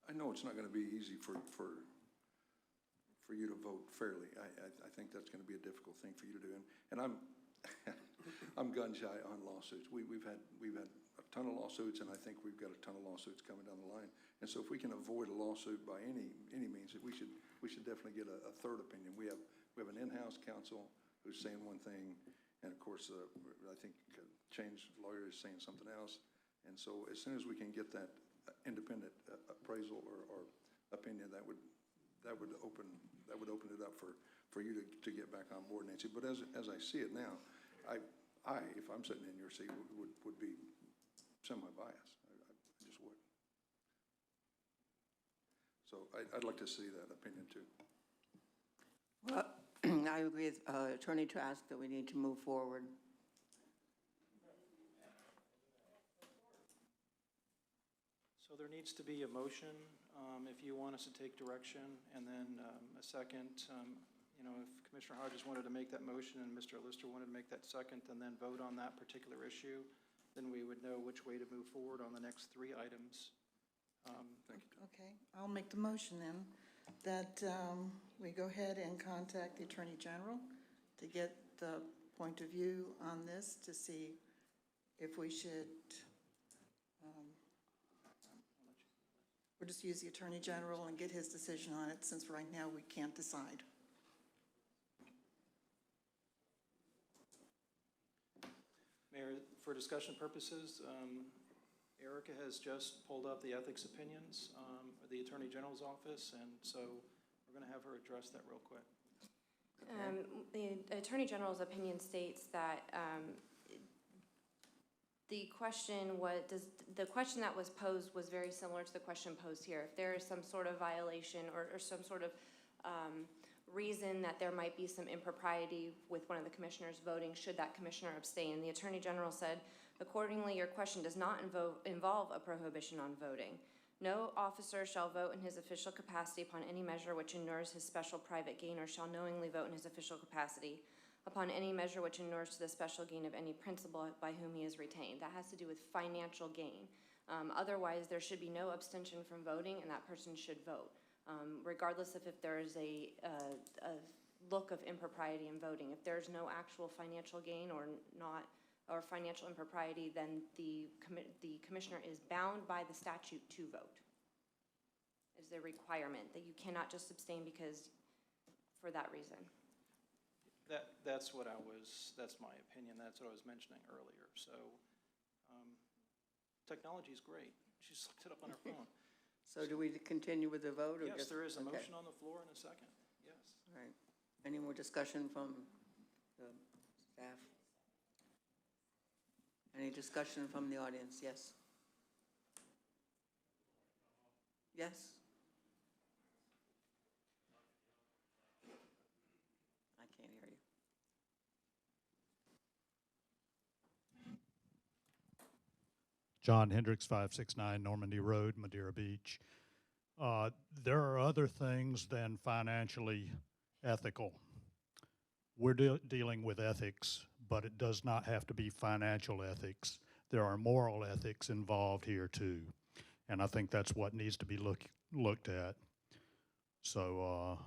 I know it's not going to be easy for you to vote fairly. I think that's going to be a difficult thing for you to do. And I'm I'm gun shy on lawsuits. We've had a ton of lawsuits, and I think we've got a ton of lawsuits coming down the line. And so if we can avoid a lawsuit by any means, we should definitely get a third opinion. We have an in-house counsel who's saying one thing, and of course I think Change lawyer is saying something else. And so as soon as we can get that independent appraisal or opinion, that would open it up for you to get back on board, Nancy. But as I see it now, I if I'm sitting in your seat would be semi-biased. I just would. So I'd like to see that opinion too. Well, I agree with Attorney Trask that we need to move forward. So there needs to be a motion if you want us to take direction, and then a second. If Commissioner Hodges wanted to make that motion and Mr. Lister wanted to make that second and then vote on that particular issue, then we would know which way to move forward on the next 3 items. Thank you. Okay, I'll make the motion then that we go ahead and contact the Attorney General to get the point of view on this, to see if we should, we'll just use the Attorney General and get his decision on it, since right now we can't decide. Mayor, for discussion purposes, Erica has just pulled up the ethics opinions of the Attorney General's office, and so we're going to have her address that real quick. The Attorney General's opinion states that the question that was posed was very similar to the question posed here. If there is some sort of violation or some sort of reason that there might be some impropriety with one of the commissioners voting, should that commissioner abstain? The Attorney General said, accordingly, your question does not involve a prohibition on voting. No officer shall vote in his official capacity upon any measure which inures his special private gain, or shall knowingly vote in his official capacity upon any measure which inures to the special gain of any principal by whom he is retained. That has to do with financial gain. Otherwise, there should be no abstention from voting, and that person should vote, regardless of if there is a look of impropriety in voting. If there's no actual financial gain or financial impropriety, then the commissioner is bound by the statute to vote. It's a requirement that you cannot just abstain because for that reason. That's my opinion. That's what I was mentioning earlier. So technology is great. She just looked it up on her phone. So do we continue with the vote? Or Yes, just, there is a okay. motion on the floor and a second. Yes. All right. Any more discussion from the staff? Any discussion from the audience? Yes. Yes. I can't hear you. John Hendricks, 569 Normandy Road, Madeira Beach. There are other things than financially ethical. We're dealing with ethics, but it does not have to be financial ethics. There are moral ethics involved here too, and I think that's what needs to be looked at. So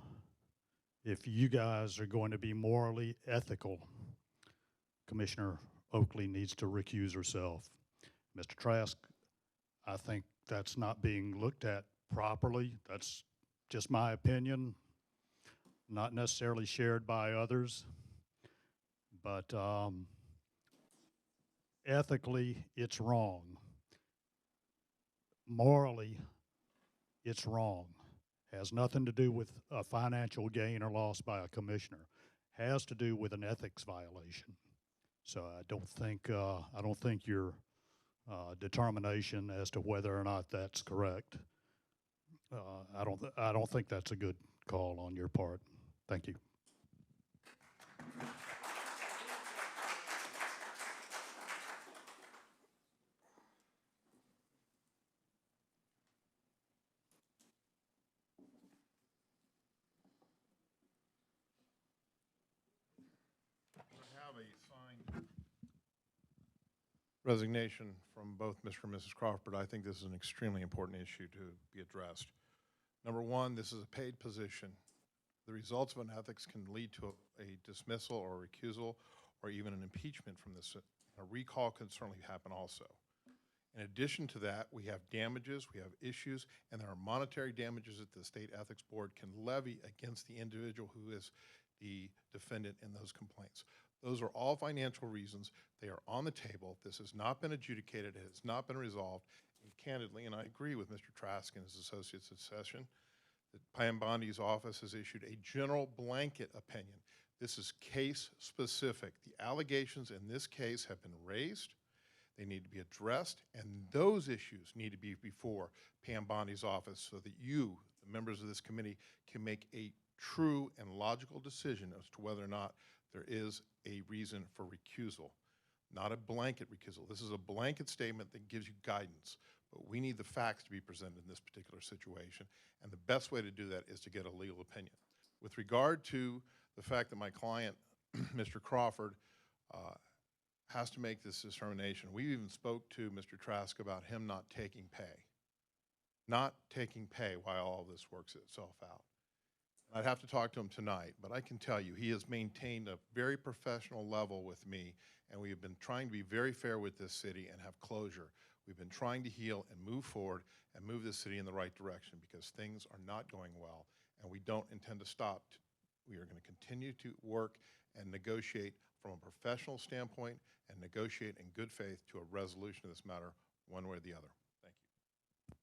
if you guys are going to be morally ethical, Commissioner Oakley needs to recuse herself. Mr. Trask, I think that's not being looked at properly. That's just my opinion, not necessarily shared by others. But ethically, it's wrong. Morally, it's wrong. Has nothing to do with a financial gain or loss by a commissioner. Has to do with an ethics violation. So I don't think your determination as to whether or not that's correct. I don't think that's a good call on your part. Thank you. Resignation from both Mr. and Mrs. Crawford. I think this is an extremely important issue to be addressed. Number one, this is a paid position. The results of an ethics can lead to a dismissal or a recusal or even an impeachment from this. A recall can certainly happen also. In addition to that, we have damages, we have issues, and there are monetary damages that the State Ethics Board can levy against the individual who is the defendant in those complaints. Those are all financial reasons. They are on the table. This has not been adjudicated. It has not been resolved. And candidly, and I agree with Mr. Trask and his associates in session, that Pam Bondi's office has issued a general blanket opinion. This is case specific. The allegations in this case have been raised. They need to be addressed, and those issues need to be before Pam Bondi's office so that you, the members of this committee, can make a true and logical decision as to whether or not there is a reason for recusal. Not a blanket recusal. This is a blanket statement that gives you guidance, but we need the facts to be presented in this particular situation, and the best way to do that is to get a legal opinion. With regard to the fact that my client, Mr. Crawford, has to make this determination, we even spoke to Mr. Trask about him not taking pay. Not taking pay while all this works itself out. I'd have to talk to him tonight, but I can tell you, he has maintained a very professional level with me, and we have been trying to be very fair with this city and have closure. We've been trying to heal and move forward and move this city in the right direction because things are not going well, and we don't intend to stop. We are going to continue to work and negotiate from a professional standpoint and negotiate in good faith to a resolution of this matter one way or the other. Thank you.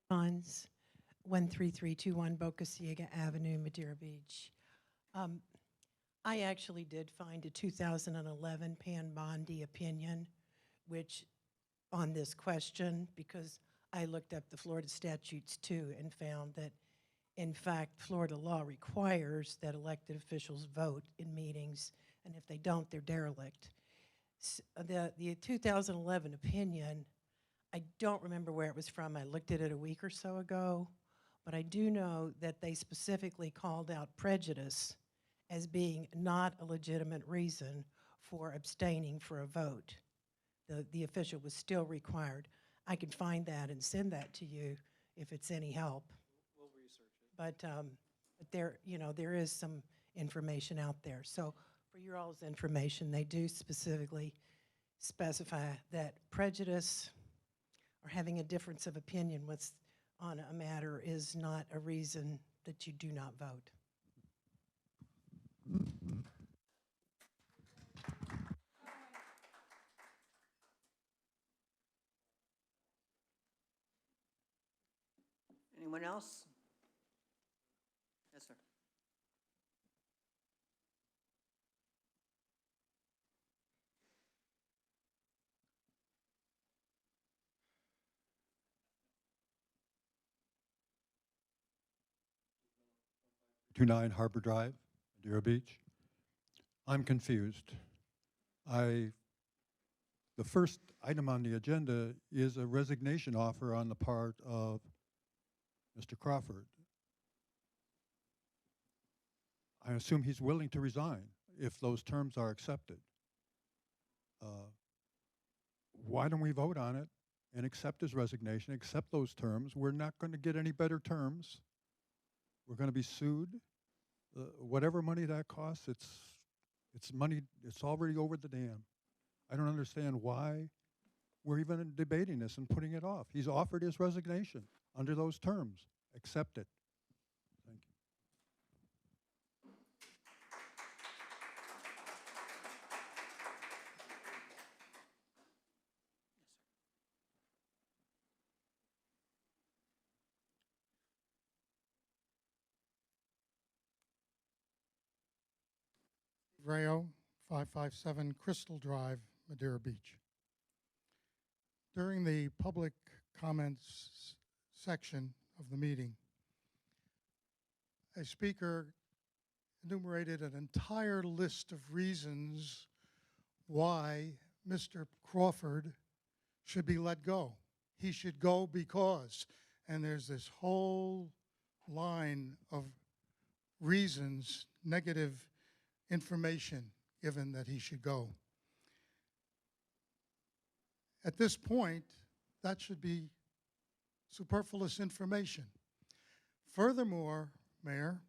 Bonds, 13321 Boca Ciega Avenue, Madeira Beach. I actually did find a 2011 Pan Bondi opinion, which on this question, because I looked up the Florida statutes too and found that, in fact, Florida law requires that elected officials vote in meetings, and if they don't, they're derelict. The 2011 opinion, I don't remember where it was from. I looked at it a week or so ago, but I do know that they specifically called out prejudice as being not a legitimate reason for abstaining for a vote. The official was still required. I can find that and send that to you if it's any help. We'll research it. But there, there is some information out there. So for your all's information, they do specifically specify that prejudice or having a difference of opinion on a matter is not a reason that you do not vote. Anyone else? Yes, sir. '29 Harbor Drive, Madeira Beach. I'm confused. The first item on the agenda is a resignation offer on the part of Mr. Crawford. I assume he's willing to resign if those terms are accepted. Why don't we vote on it and accept his resignation, accept those terms? We're not going to get any better terms. We're going to be sued. Whatever money that costs, it's money, it's already over the dam. I don't understand why we're even debating this and putting it off. He's offered his resignation under those terms. Accept it. Thank you. Rayo, 557 Crystal Drive, Madeira Beach. During the public comments section of the meeting, a speaker enumerated an entire list of reasons why Mr. Crawford should be let go. He should go because, and there's this whole line of reasons, negative information given that he should go. At this point, that should be superfluous information. Furthermore, Mayor,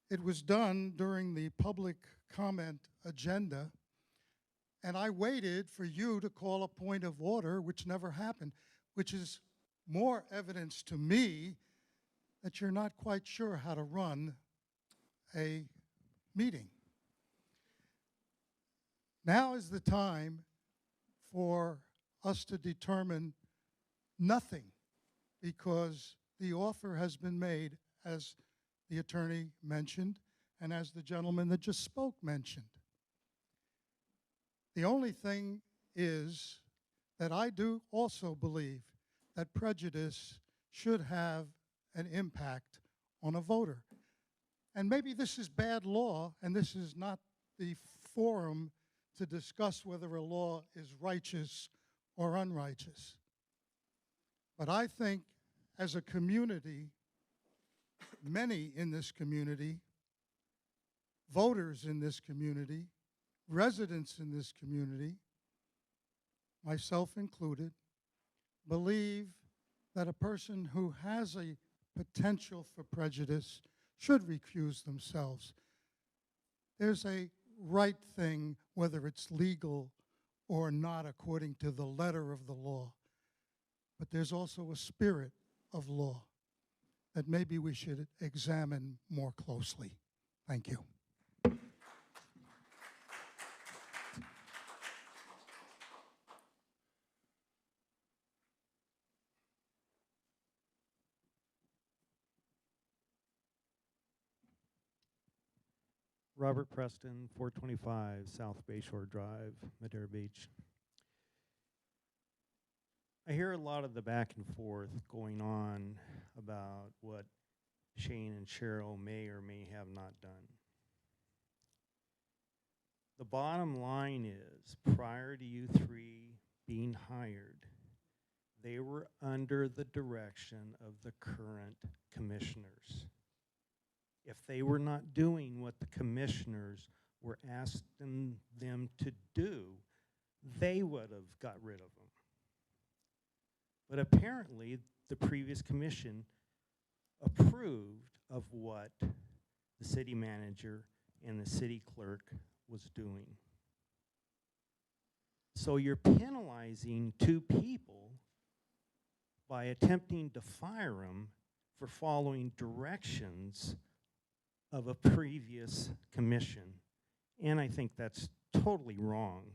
it was done during the public comment agenda, and I waited for you to call a point of order, which never happened, which is more evidence to me that you're not quite sure how to run a meeting. Now is the time for us to determine nothing, because the offer has been made, as the attorney mentioned, and as the gentleman that just spoke mentioned. The only thing is that I do also believe that prejudice should have an impact on a voter. And maybe this is bad law, and this is not the forum to discuss whether a law is righteous or unrighteous. But I think as a community, many in this community, voters in this community, residents in this community, myself included, believe that a person who has a potential for prejudice should recuse themselves. There's a right thing, whether it's legal or not according to the letter of the law, but there's also a spirit of law that maybe we should examine more closely. Thank you. Robert Preston, 425 South Bayshore Drive, Madeira Beach. I hear a lot of the back and forth going on about what Shane and Cheryl may or may have not done. The bottom line is, prior to you three being hired, they were under the direction of the current commissioners. If they were not doing what the commissioners were asking them to do, they would have got rid of them. But apparently, the previous commission approved of what the city manager and the city clerk was doing. So you're penalizing two people by attempting to fire them for following directions of a previous commission. And I think that's totally wrong,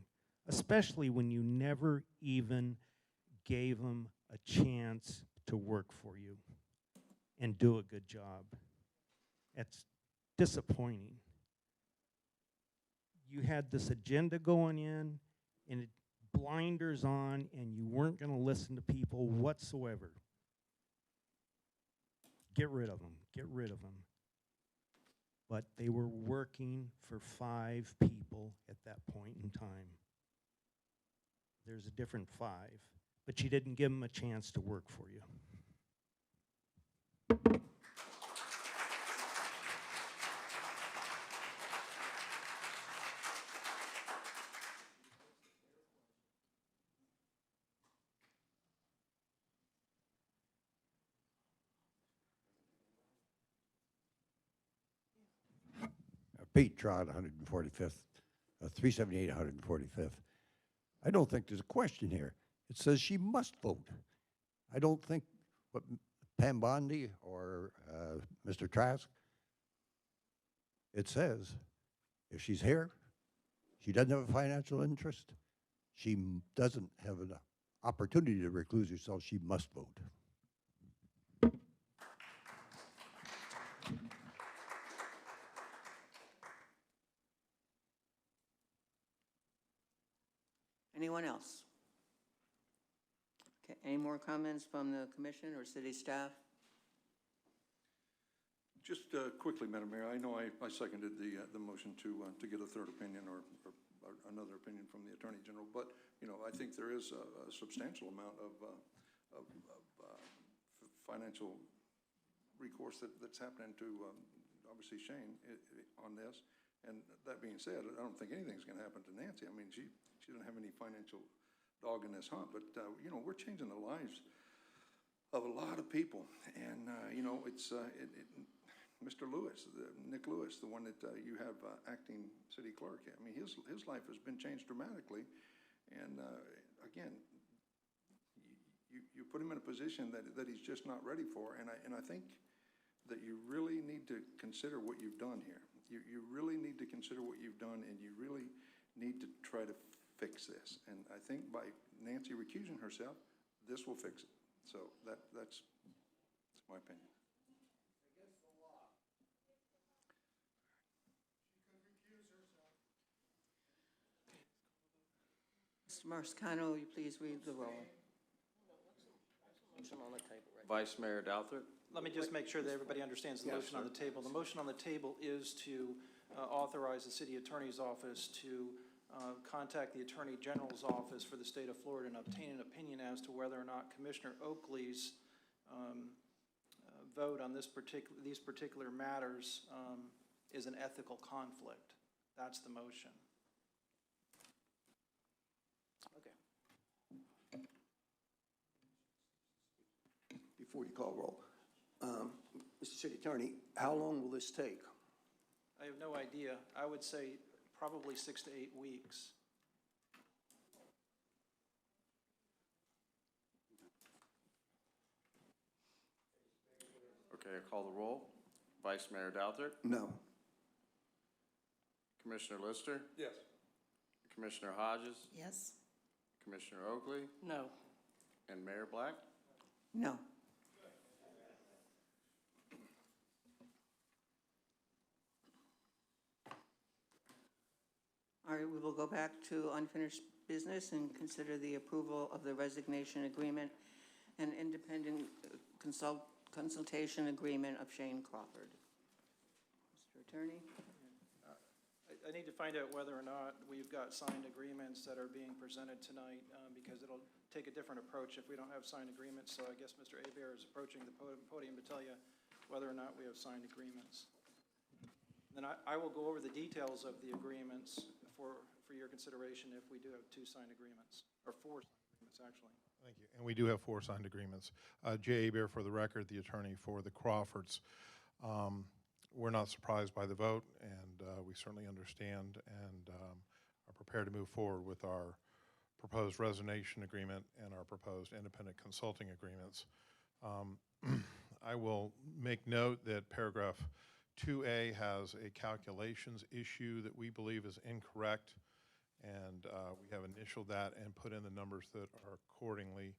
especially when you never even gave them a chance to work for you and do a good job. It's disappointing. You had this agenda going in, and it blinders on, and you weren't going to listen to people whatsoever. Get rid of them. Get rid of them. But they were working for 5 people at that point in time. There's a different 5, but you didn't give them a chance to work for you. Pete Trott, 145th, 378, 145th. I don't think there's a question here. It says she must vote. I don't think what Pam Bondi or Mr. Trask, it says if she's here, she doesn't have a financial interest, she doesn't have an opportunity to recluse herself, she must vote. Anyone else? Okay, any more comments from the commission or city staff? Just quickly, Madam Mayor, I know I seconded the motion to get a third opinion or another opinion from the Attorney General, but, you know, I think there is a substantial amount of financial recourse that's happening to, obviously, Shane on this. And that being said, I don't think anything's going to happen to Nancy. I mean, she doesn't have any financial dog in this hunt, but, you know, we're changing the lives of a lot of people. And, you know, it's Mr. Lewis, Nick Lewis, the one that you have acting city clerk. I mean, his life has been changed dramatically. And, again, you put him in a position that he's just not ready for. And I think that you really need to consider what you've done here. You really need to consider what you've done, and you really need to try to fix this. And I think by Nancy recusing herself, this will fix it. So that's my opinion. Against the law. She could recuse herself. Mr. Marscano, will you please read the roll? Motion on the table right Vice Mayor Douthert, Let me just make sure that everybody understands the Yes, motion on sir. the table. The motion on the table is to authorize the city attorney's office to contact the Attorney General's office for the state of Florida and obtain an opinion as to whether or not Commissioner Oakley's vote on these particular matters is an ethical conflict. That's the motion. Okay. Before you call roll, Mr. City Attorney, how long will this take? I have no idea. I would say probably 6 to 8 weeks. Okay, I call the roll. Vice Mayor Douthat? No. Commissioner Lister? Yes. Commissioner Hodges? Yes? Commissioner Oakley? No. And Mayor Black? No. All right, we will go back to unfinished business and consider the approval of the resignation agreement and independent consultation agreement of Shane Crawford. Mr. Attorney? I need to find out whether or not we've got signed agreements that are being presented tonight, because it'll take a different approach if we don't have signed agreements. So I guess Mr. Abear is approaching the podium to tell you whether or not we have signed agreements. Then I will go over the details of the agreements for your consideration if we do have 2 signed agreements, or 4 signed agreements, actually. Thank you. And we do have 4 signed agreements. Jay Abear, for the record, the attorney for the Crawfords. We're not surprised by the vote, and we certainly understand and are prepared to move forward with our proposed resignation agreement and our proposed independent consulting agreements. I will make note that paragraph 2A has a calculations issue that we believe is incorrect, and we have initialed that and put in the numbers that are accordingly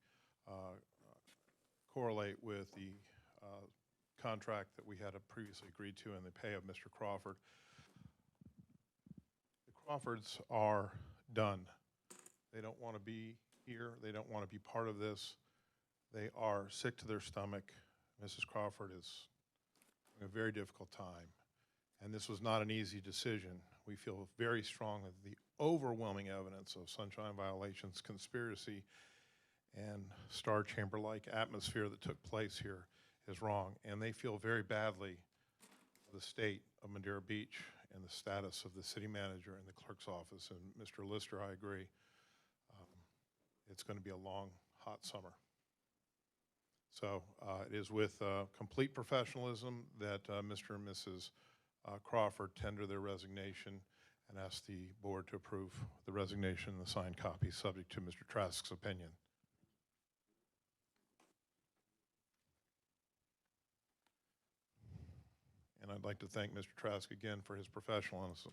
correlate with the contract that we had previously agreed to in the pay of Mr. Crawford. The Crawfords are done. They don't want to be here. They don't want to be part of this. They are sick to their stomach. Mrs. Crawford is having a very difficult time, and this was not an easy decision. We feel very strongly that the overwhelming evidence of sunshine violations, conspiracy, and Star Chamber-like atmosphere that took place here is wrong, and they feel very badly for the state of Madeira Beach and the status of the city manager and the clerk's office. And Mr. Lister, I agree. It's going to be a long, hot summer. So it is with complete professionalism that Mr. and Mrs. Crawford tender their resignation and ask the board to approve the resignation and the signed copy, subject to Mr. Trask's opinion. And I'd like to thank Mr. Trask again for his professionalism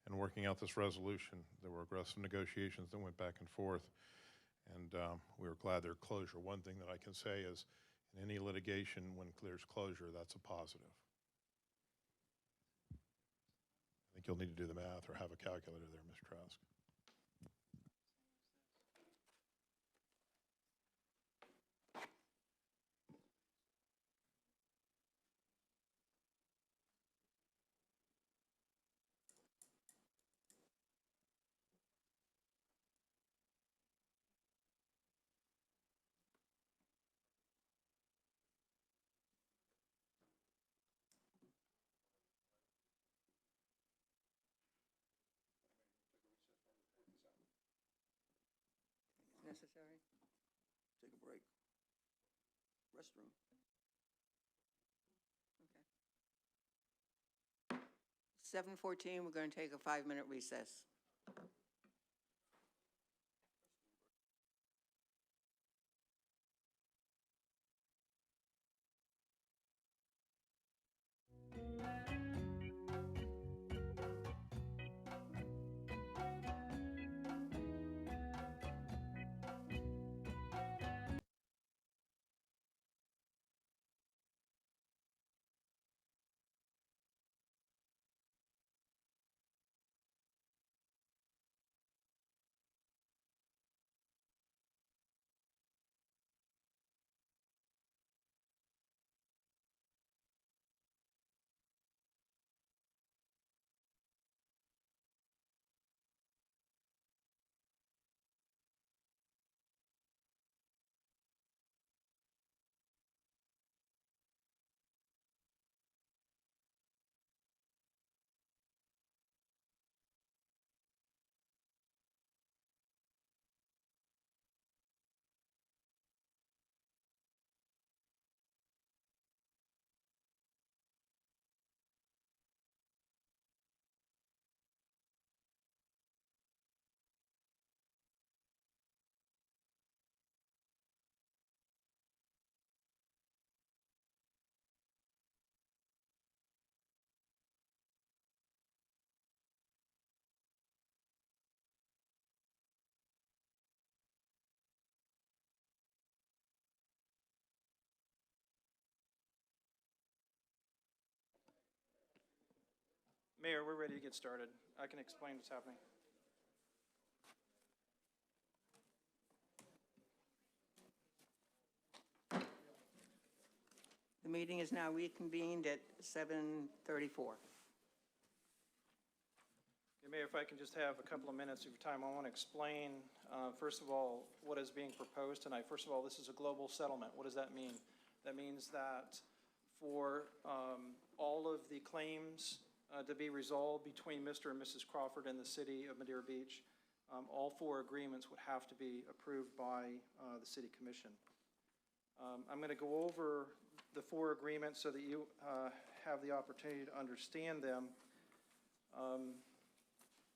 in working out this resolution. There were aggressive negotiations that went back and forth, and we were glad there was closure. One thing that I can say is, in any litigation, when there's closure, that's a positive. I think you'll need to do the math or have a calculator there, Mr. Trask. Necessary? Take a break. Restroom. Okay. 7:14, we're going to take a 5-minute recess. Mayor, we're ready to get started. I can explain what's happening. The meeting is now reconvened at 7:34. Okay, Mayor, if I can just have a couple of minutes of your time, I want to explain, first of all, what is being proposed tonight. First of all, this is a global settlement. What does that mean? That means that for all of the claims to be resolved between Mr. and Mrs. Crawford and the city of Madeira Beach, all 4 agreements would have to be approved by the city commission. I'm going to go over the 4 agreements so that you have the opportunity to understand them.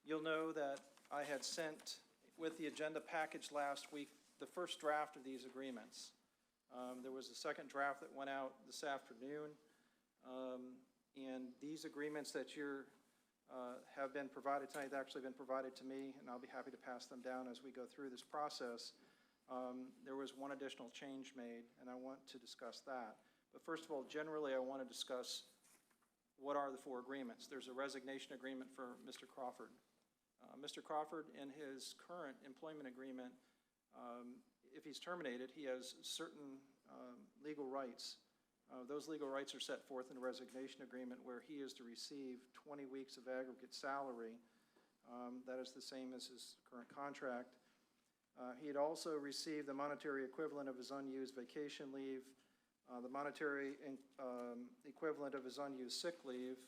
You'll know that I had sent with the agenda package last week the first draft of these agreements. There was a second draft that went out this afternoon. And these agreements that you have been provided tonight have actually been provided to me, and I'll be happy to pass them down as we go through this process. There was one additional change made, and I want to discuss that. But first of all, generally, I want to discuss what are the 4 agreements. There's a resignation agreement for Mr. Crawford. Mr. Crawford, in his current employment agreement, if he's terminated, he has certain legal rights. Those legal rights are set forth in the resignation agreement, where he is to receive 20 weeks of aggregate salary. That is the same as his current contract. He had also received the monetary equivalent of his unused vacation leave, the monetary equivalent of his unused sick leave,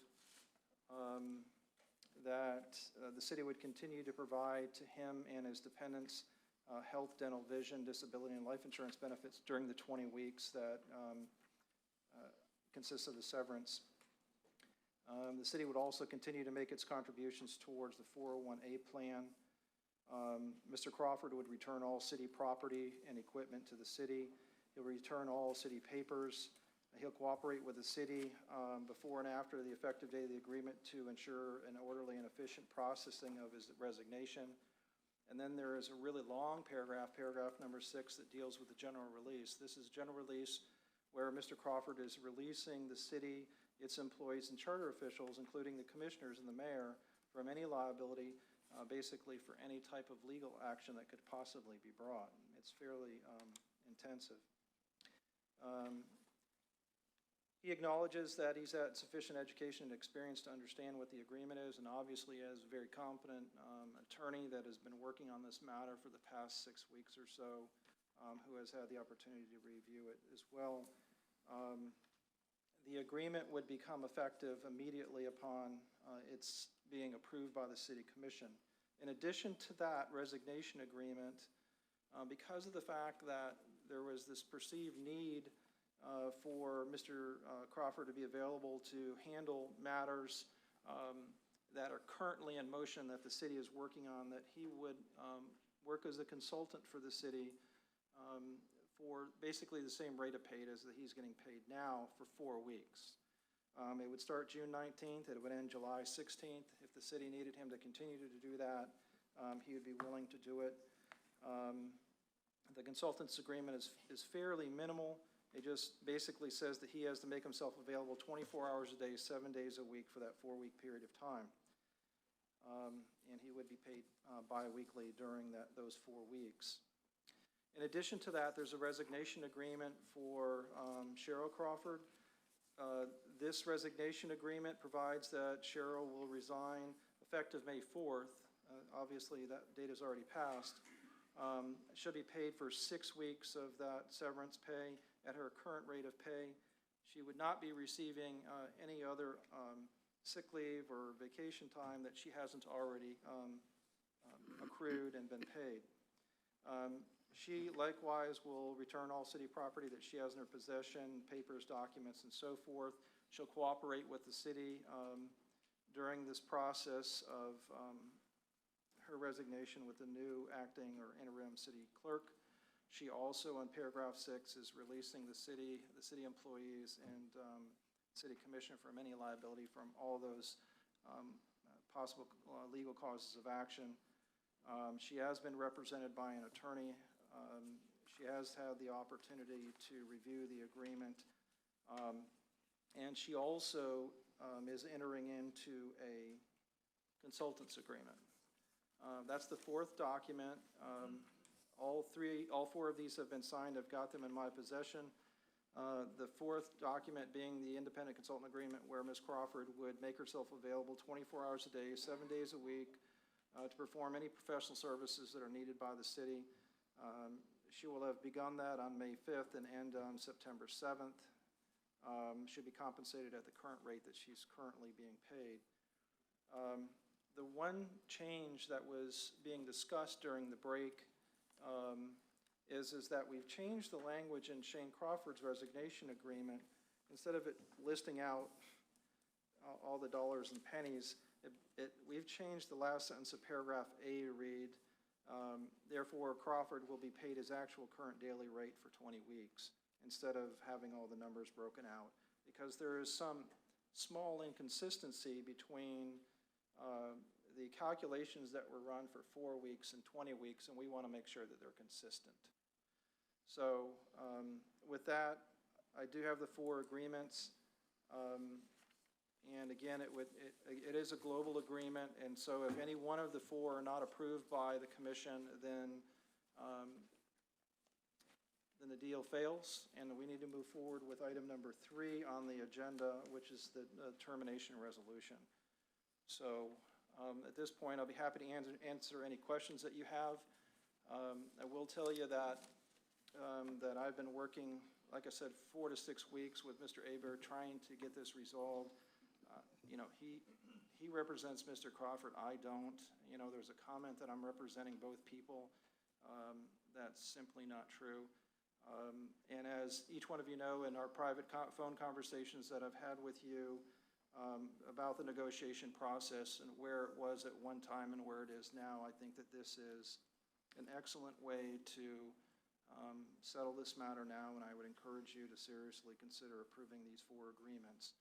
that the city would continue to provide to him and his dependents health, dental, vision, disability, and life insurance benefits during the 20 weeks that consists of the severance. The city would also continue to make its contributions towards the 401A plan. Mr. Crawford would return all city property and equipment to the city. He'll return all city papers. He'll cooperate with the city before and after the effective date of the agreement to ensure an orderly and efficient processing of his resignation. And then there is a really long paragraph, paragraph number 6, that deals with the general release. This is general release where Mr. Crawford is releasing the city, its employees, and charter officials, including the commissioners and the mayor, from any liability, basically for any type of legal action that could possibly be brought. It's fairly intensive. He acknowledges that he's had sufficient education and experience to understand what the agreement is, and obviously as a very competent attorney that has been working on this matter for the past 6 weeks or so, who has had the opportunity to review it as well. The agreement would become effective immediately upon its being approved by the City Commission. In addition to that resignation agreement, because of the fact that there was this perceived need for Mr. Crawford to be available to handle matters that are currently in motion that the city is working on, that he would work as a consultant for the city for basically the same rate of pay as that he's getting paid now for 4 weeks. It would start June 19th, it would end July 16th. If the city needed him to continue to do that, he would be willing to do it. The consultant's agreement is fairly minimal. It just basically says that he has to make himself available 24 hours a day, 7 days a week for that 4-week period of time. And he would be paid bi-weekly during those 4 weeks. In addition to that, there's a resignation agreement for Cheryl Crawford. This resignation agreement provides that Cheryl will resign effective May 4th. Obviously, that date has already passed. She'll be paid for 6 weeks of that severance pay at her current rate of pay. She would not be receiving any other sick leave or vacation time that she hasn't already accrued and been paid. She likewise will return all city property that she has in her possession, papers, documents, and so forth. She'll cooperate with the city during this process of her resignation with the new acting or interim city clerk. She also, in paragraph 6, is releasing the city employees, and city commissioner from any liability from all those possible legal causes of action. She has been represented by an attorney. She has had the opportunity to review the agreement. And she also is entering into a consultants agreement. That's the fourth document. All four of these have been signed. I've got them in my possession. The fourth document being the independent consultant agreement where Ms. Crawford would make herself available 24 hours a day, 7 days a week, to perform any professional services that are needed by the city. She will have begun that on May 5th and end on September 7th. Should be compensated at the current rate that she's currently being paid. The one change that was being discussed during the break is that we've changed the language in Shane Crawford's resignation agreement. Instead of it listing out all the dollars and pennies, we've changed the last sentence of paragraph A to read, therefore Crawford will be paid his actual current daily rate for 20 weeks, instead of having all the numbers broken out, because there is some small inconsistency between the calculations that were run for 4 weeks and 20 weeks, and we want to make sure that they're consistent. So with that, I do have the 4 agreements. And again, it is a global agreement, and so if any one of the 4 are not approved by the commission, then the deal fails, and we need to move forward with item number 3 on the agenda, which is the termination resolution. So at this point, I'll be happy to answer any questions that you have. I will tell you that I've been working, like I said, 4 to 6 weeks with Mr. Aber trying to get this resolved. You know, he represents Mr. Crawford, I don't. You know, there's a comment that I'm representing both people. That's simply not true. And as each one of you know, in our private phone conversations that I've had with you about the negotiation process and where it was at one time and where it is now, I think that this is an excellent way to settle this matter now, and I would encourage you to seriously consider approving these 4 agreements.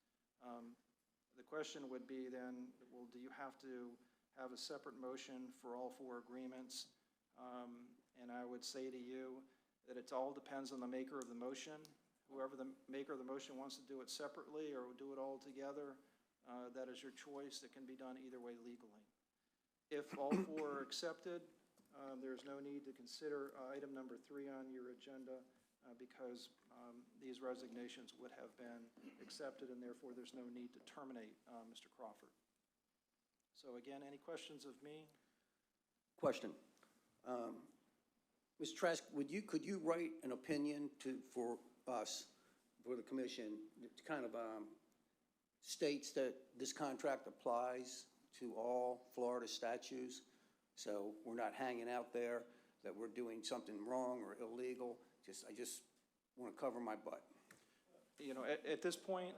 The question would be then, well, do you have to have a separate motion for all 4 agreements? And I would say to you that it all depends on the maker of the motion. Whoever the maker of the motion wants to do it separately or do it all together, that is your choice. It can be done either way legally. If all 4 are accepted, there's no need to consider item number 3 on your agenda because these resignations would have been accepted, and therefore there's no need to terminate Mr. Crawford. So again, any questions of me? Question. Mr. Trask, could you write an opinion for us, for the commission, that kind of states that this contract applies to all Florida statutes, so we're not hanging out there that we're doing something wrong or illegal? I just want to cover my butt. You know, at this point,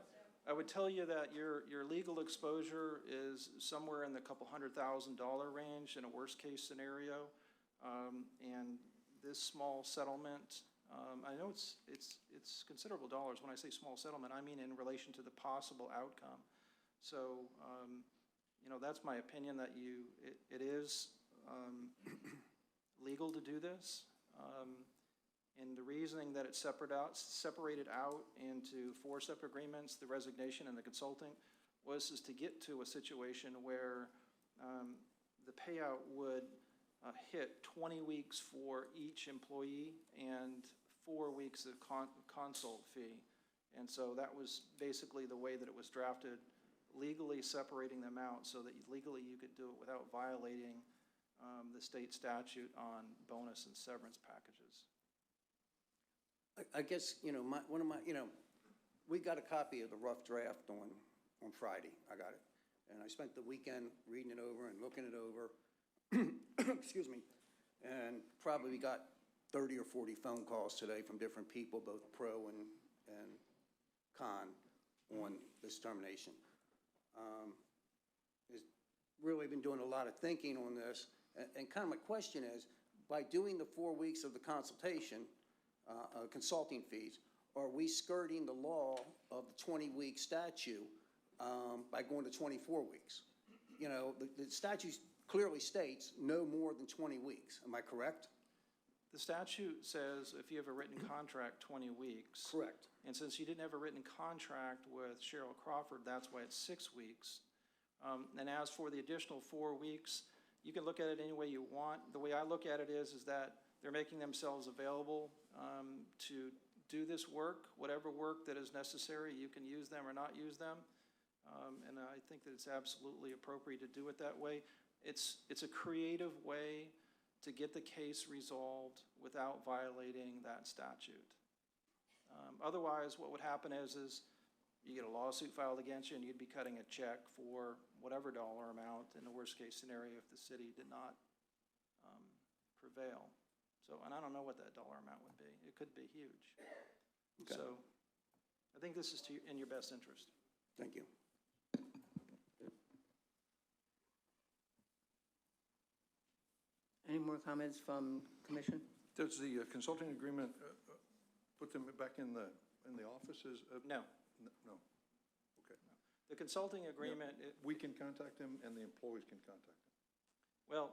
I would tell you that your legal exposure is somewhere in the couple $100,000 range in a worst-case scenario, and this small settlement, I know it's considerable dollars. When I say small settlement, I mean in relation to the possible outcome. So, you know, that's my opinion that it is legal to do this. And the reasoning that it's separated out into 4 separate agreements, the resignation and the consulting, was to get to a situation where the payout would hit 20 weeks for each employee and 4 weeks of consult fee. And so that was basically the way that it was drafted, legally separating them out so that legally you could do it without violating the state statute on bonus and severance packages. I guess, you know, we got a copy of the rough draft on Friday. I got it. And I spent the weekend reading it over and looking it over. Excuse me. And probably got 30 or 40 phone calls today from different people, both pro and con, on this termination. Has really been doing a lot of thinking on this. And kind of my question is, by doing the 4 weeks of the consultation, consulting fees, are we skirting the law of the 20-week statute by going to 24 weeks? You know, the statute clearly states no more than 20 weeks. Am I correct? The statute says if you have a written contract, 20 weeks. Correct. And since you didn't have a written contract with Cheryl Crawford, that's why it's 6 weeks. And as for the additional 4 weeks, you can look at it any way you want. The way I look at it is that they're making themselves available to do this work, whatever work that is necessary. You can use them or not use them. And I think that it's absolutely appropriate to do it that way. It's a creative way to get the case resolved without violating that statute. Otherwise, what would happen is you get a lawsuit filed against you and you'd be cutting a check for whatever dollar amount in the worst case scenario if the city did not prevail. So, and I don't know what that dollar amount would be. It could be huge. Okay. So I think this is in your best interest. Thank you. Any more comments from Commission? Does the consulting agreement put them back in the offices? No. No. Okay. The consulting agreement, We can contact them and the employees can contact them. well,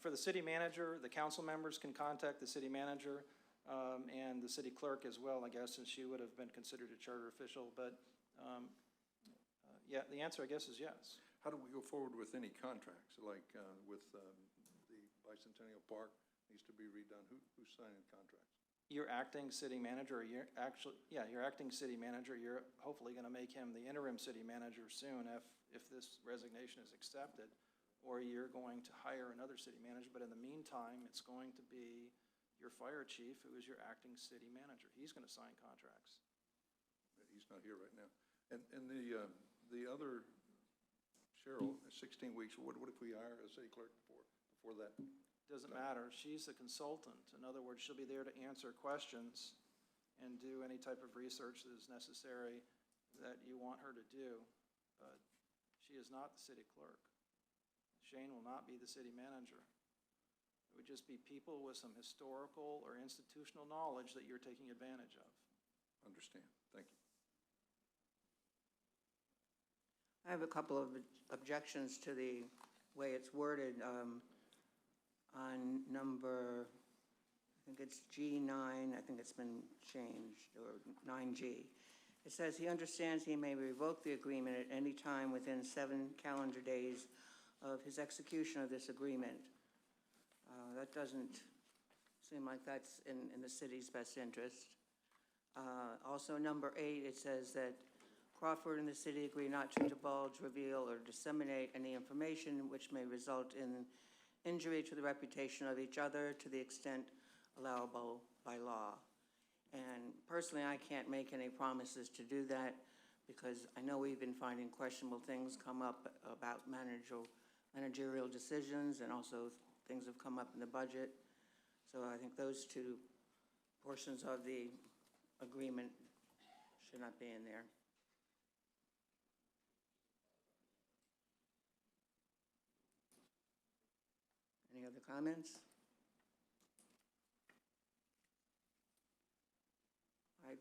for the city manager, the council members can contact the city manager and the city clerk as well, I guess, since she would have been considered a charter official. But yeah, the answer, I guess, is yes. How do we go forward with any contracts, like with the Bicentennial Park needs to be redone? Who's signing contracts? Your acting city manager, your acting city manager, you're hopefully going to make him the interim city manager soon if this resignation is accepted, or you're going to hire another city manager. But in the meantime, it's going to be your fire chief, who is your acting city manager. He's going to sign contracts. He's not here right now. And the other, Cheryl, 16 weeks, what if we hire a city clerk before that? Doesn't matter. She's a consultant. In other words, she'll be there to answer questions and do any type of research that is necessary that you want her to do. But she is not the city clerk. Shane will not be the city manager. It would just be people with some historical or institutional knowledge that you're taking advantage of. Understand. Thank you. I have a couple of objections to the way it's worded. On number, I think it's G9, I think it's been changed, or 9G. It says he understands he may revoke the agreement at any time within 7 calendar days of his execution of this agreement. That doesn't seem like that's in the city's best interest. Also, number 8, it says that Crawford and the city agree not to divulge, reveal, or disseminate any information which may result in injury to the reputation of each other to the extent allowable by law. And personally, I can't make any promises to do that because I know we've been finding questionable things come up about managerial decisions, and also things have come up in the budget. So I think those two portions of the agreement should not be in there. Any other comments?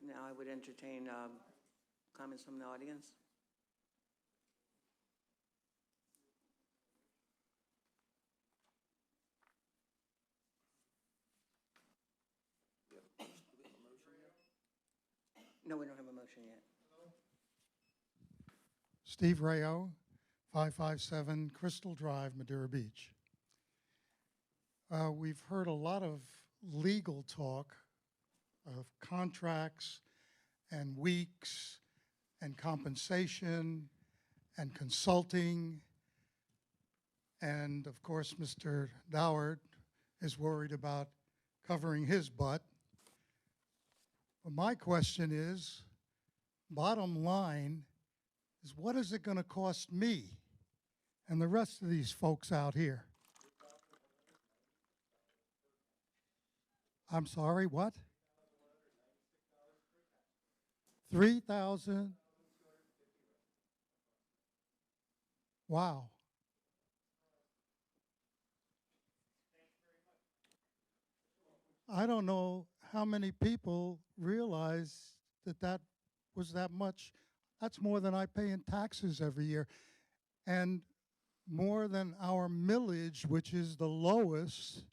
Now I would entertain comments from the audience. No, we don't have a motion yet. Steve Rayo, 557 Crystal Drive, Madeira Beach. We've heard a lot of legal talk of contracts and weeks and compensation and consulting. And of course, Mr. Doward is worried about covering his butt. But my question is, bottom line, is what is it going to cost me and the rest of these folks out here? I'm sorry, what? 3,000? Wow. I don't know how many people realize that that was that much. That's more than I pay in taxes every year, and more than our millage, which is the lowest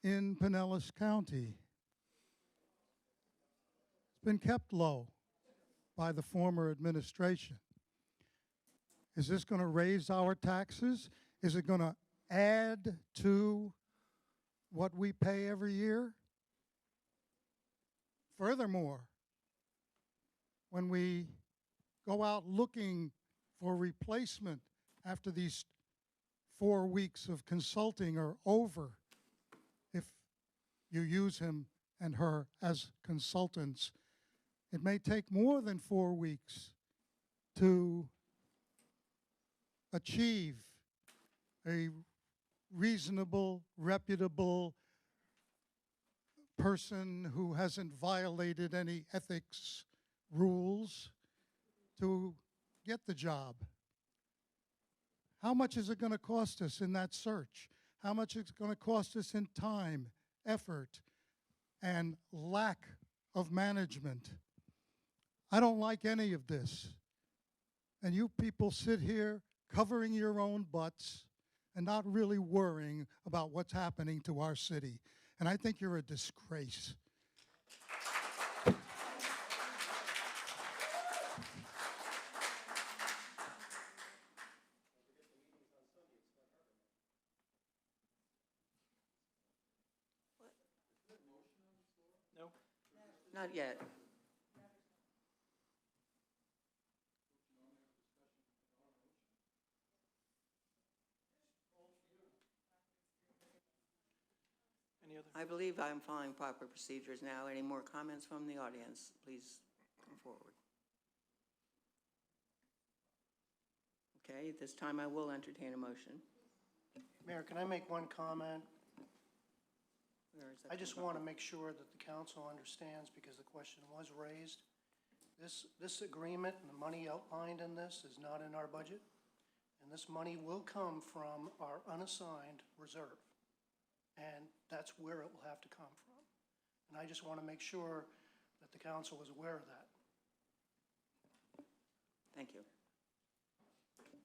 in Pinellas County. been kept low by the former administration. Is this going to raise our taxes? Is it going to add to what we pay every year? Furthermore, when we go out looking for replacement after these 4 weeks of consulting are over, if you use him and her as consultants, it may take more than 4 weeks to achieve a reasonable, reputable person who hasn't violated any ethics rules to get the job. How much is it going to cost us in that search? How much is it going to cost us in time, effort, and lack of management? I don't like any of this. And you people sit here covering your own butts and not really worrying about what's happening to our city. And I think you're a disgrace. No? Not yet. Any other? I believe I'm following proper procedures now. Any more comments from the audience? Please come forward. Okay, at this time I will entertain a motion. Mayor, can I make one comment? Where is that I just coming want to from? make sure that the council understands, because the question was raised. This agreement and the money outlined in this is not in our budget, and this money will come from our unassigned reserve, and that's where it will have to come from. And I just want to make sure that the council is aware of that. Thank you. Go ahead.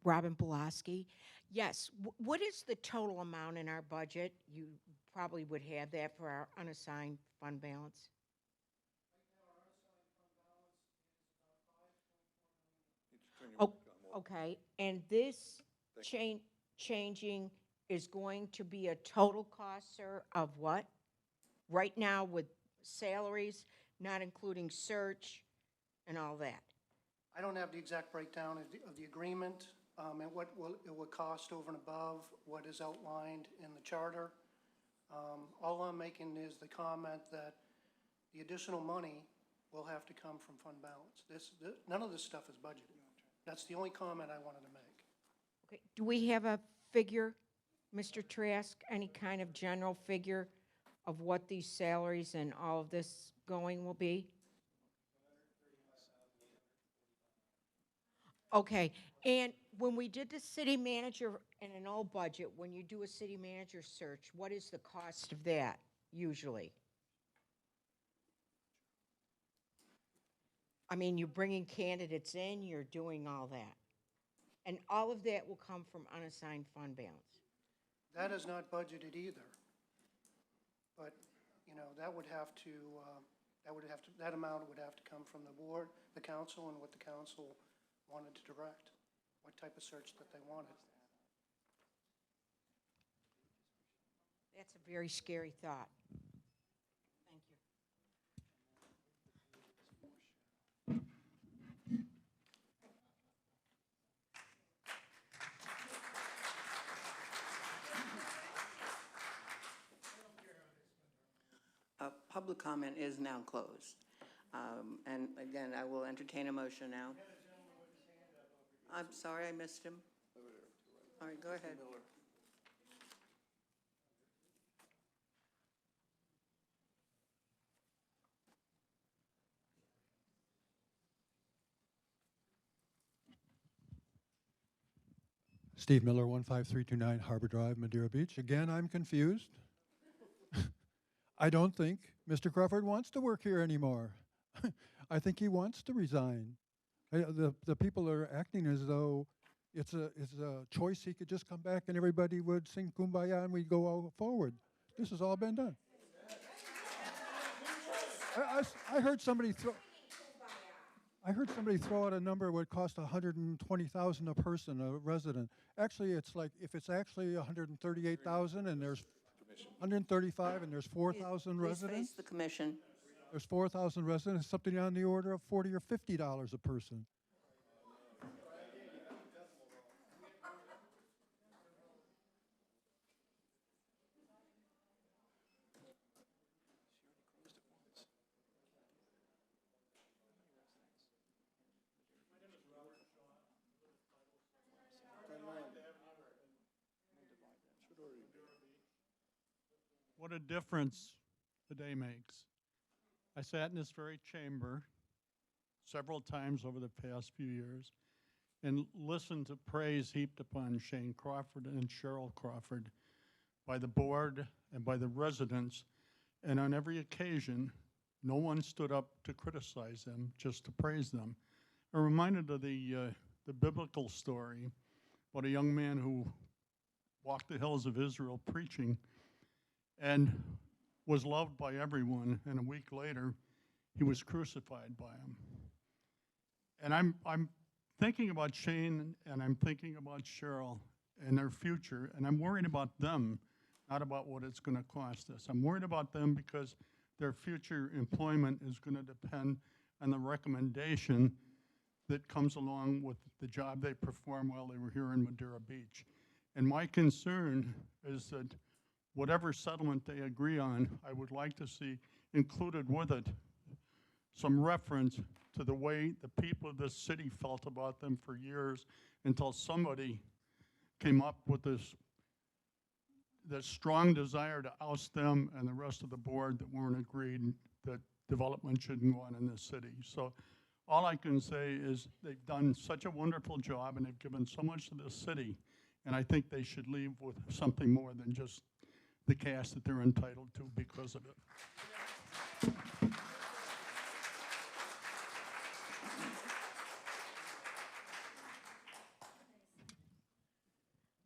Robin Pulaski. Yes, what is the total amount in our budget? You probably would have that for our unassigned fund balance. Oh, okay, and this changing is going to be a total cost, sir, of what? Right now with salaries, not including search and all that. I don't have the exact breakdown of the agreement, and what it would cost over and above what is outlined in the charter. All I'm making is the comment that the additional money will have to come from fund balance. None of this stuff is budgeted. That's the only comment I wanted to make. Okay, do we have a figure, Mr. Trask, any kind of general figure of what these salaries and all of this going will be? Okay, and when we did the city manager in an old budget, when you do a city manager search, what is the cost of that usually? I mean, you're bringing candidates in, you're doing all that. And all of that will come from unassigned fund balance. That is not budgeted either. But, you know, that amount would have to come from the board, the council, and what the council wanted to direct, what type of search that they wanted. That's a very scary thought. Thank you. Public comment is now closed. And again, I will entertain a motion now. I'm sorry, I missed him. All right, go ahead. Steve Miller, 15329 Harbor Drive, Madeira Beach. Again, I'm confused. I don't think Mr. Crawford wants to work here anymore. I think he wants to resign. The people are acting as though It's a choice. He could just come back and everybody would sing Kumbaya and we'd go all forward. This has all been done. I heard somebody throw. I heard somebody throw out a number would cost $120,000 a person, a resident. Actually, it's like if it's actually 138,000 and there's 135 and there's 4,000 Please residents. face the commission. There's 4,000 residents, something on the order of $40 or $50 a person. What a difference a day makes. I sat in this very chamber several times over the past few years and listened to praise heaped upon Shane Crawford and Cheryl Crawford by the board and by the residents. And on every occasion, no one stood up to criticize them, just to praise them. I'm reminded of the biblical story about a young man who walked the hills of Israel preaching and was loved by everyone, and a week later, he was crucified by them. And I'm thinking about Shane, and I'm thinking about Cheryl and their future, and I'm worried about them, not about what it's going to cost us. I'm worried about them because their future employment is going to depend on the recommendation that comes along with the job they performed while they were here in Madeira Beach. And my concern is that whatever settlement they agree on, I would like to see included with it some reference to the way the people of this city felt about them for years until somebody came up with this strong desire to oust them and the rest of the board that weren't agreed that development shouldn't go on in this city. So all I can say is they've done such a wonderful job and they've given so much to this city, and I think they should leave with something more than just the cash that they're entitled to because of it.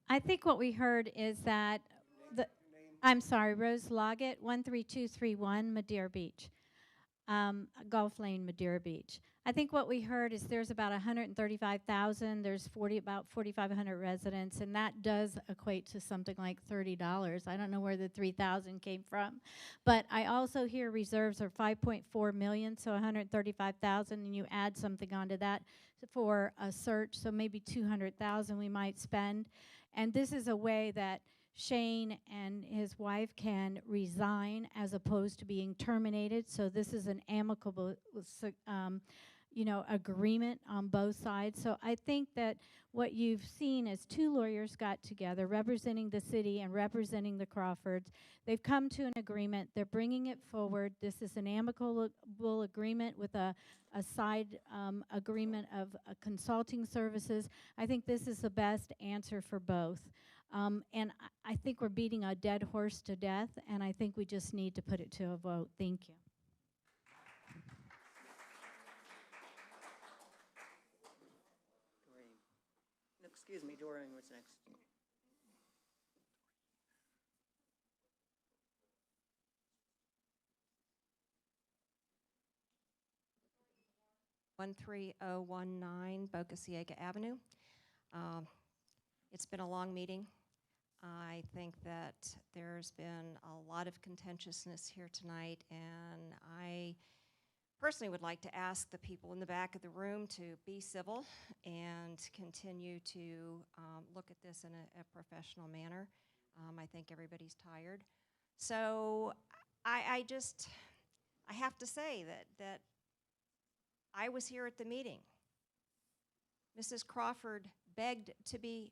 I think what we heard is that I'm sorry, Rose Loggett, 13231 Madeira Beach, Gulf Lane, Madeira Beach. I think what we heard is there's about 135,000, there's about 4,500 residents, and that does equate to something like $30. I don't know where the 3,000 came from, but I also hear reserves are 5.4 million, so 135,000, and you add something onto that for a search, so maybe 200,000 we might spend. And this is a way that Shane and his wife can resign as opposed to being terminated. So this is an amicable, agreement on both sides. So I think that what you've seen is two lawyers got together representing the city and representing the Crawfords. They've come to an agreement. They're bringing it forward. This is an amicable agreement with a side agreement of consulting services. I think this is the best answer for both. And I think we're beating a dead horse to death, and I think we just need to put it to a vote. Thank you. Excuse me, Doreen was next. One 13019 Boca Ciega Avenue. It's been a long meeting. I think that there's been a lot of contentiousness here tonight, and I personally would like to ask the people in the back of the room to be civil and continue to look at this in a professional manner. I think everybody's tired. So I have to say that I was here at the meeting. Mrs. Crawford begged to be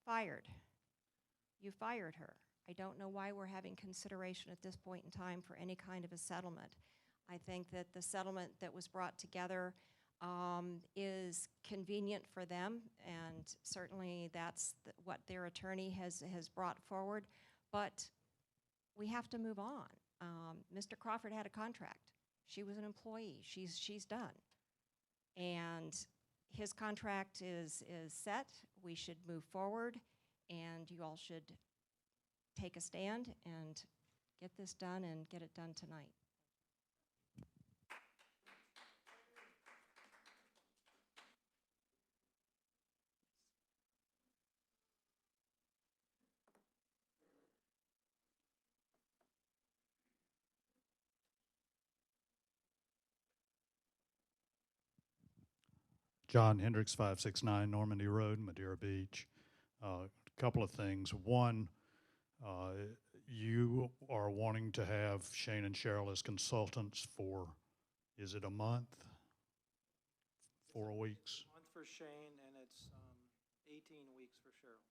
fired. You fired her. I don't know why we're having consideration at this point in time for any kind of a settlement. I think that the settlement that was brought together is convenient for them, and certainly that's what their attorney has brought forward, but we have to move on. Mr. Crawford had a contract. She was an employee. She's done. And his contract is set. We should move forward, and you all should take a stand and get this done and get it done tonight. John Hendricks, 569 Normandy Road, Madeira Beach. A couple of things. One, you are wanting to have Shane and Cheryl as consultants for, is it a month? 4 weeks? Month for Shane, and it's 18 weeks for Cheryl.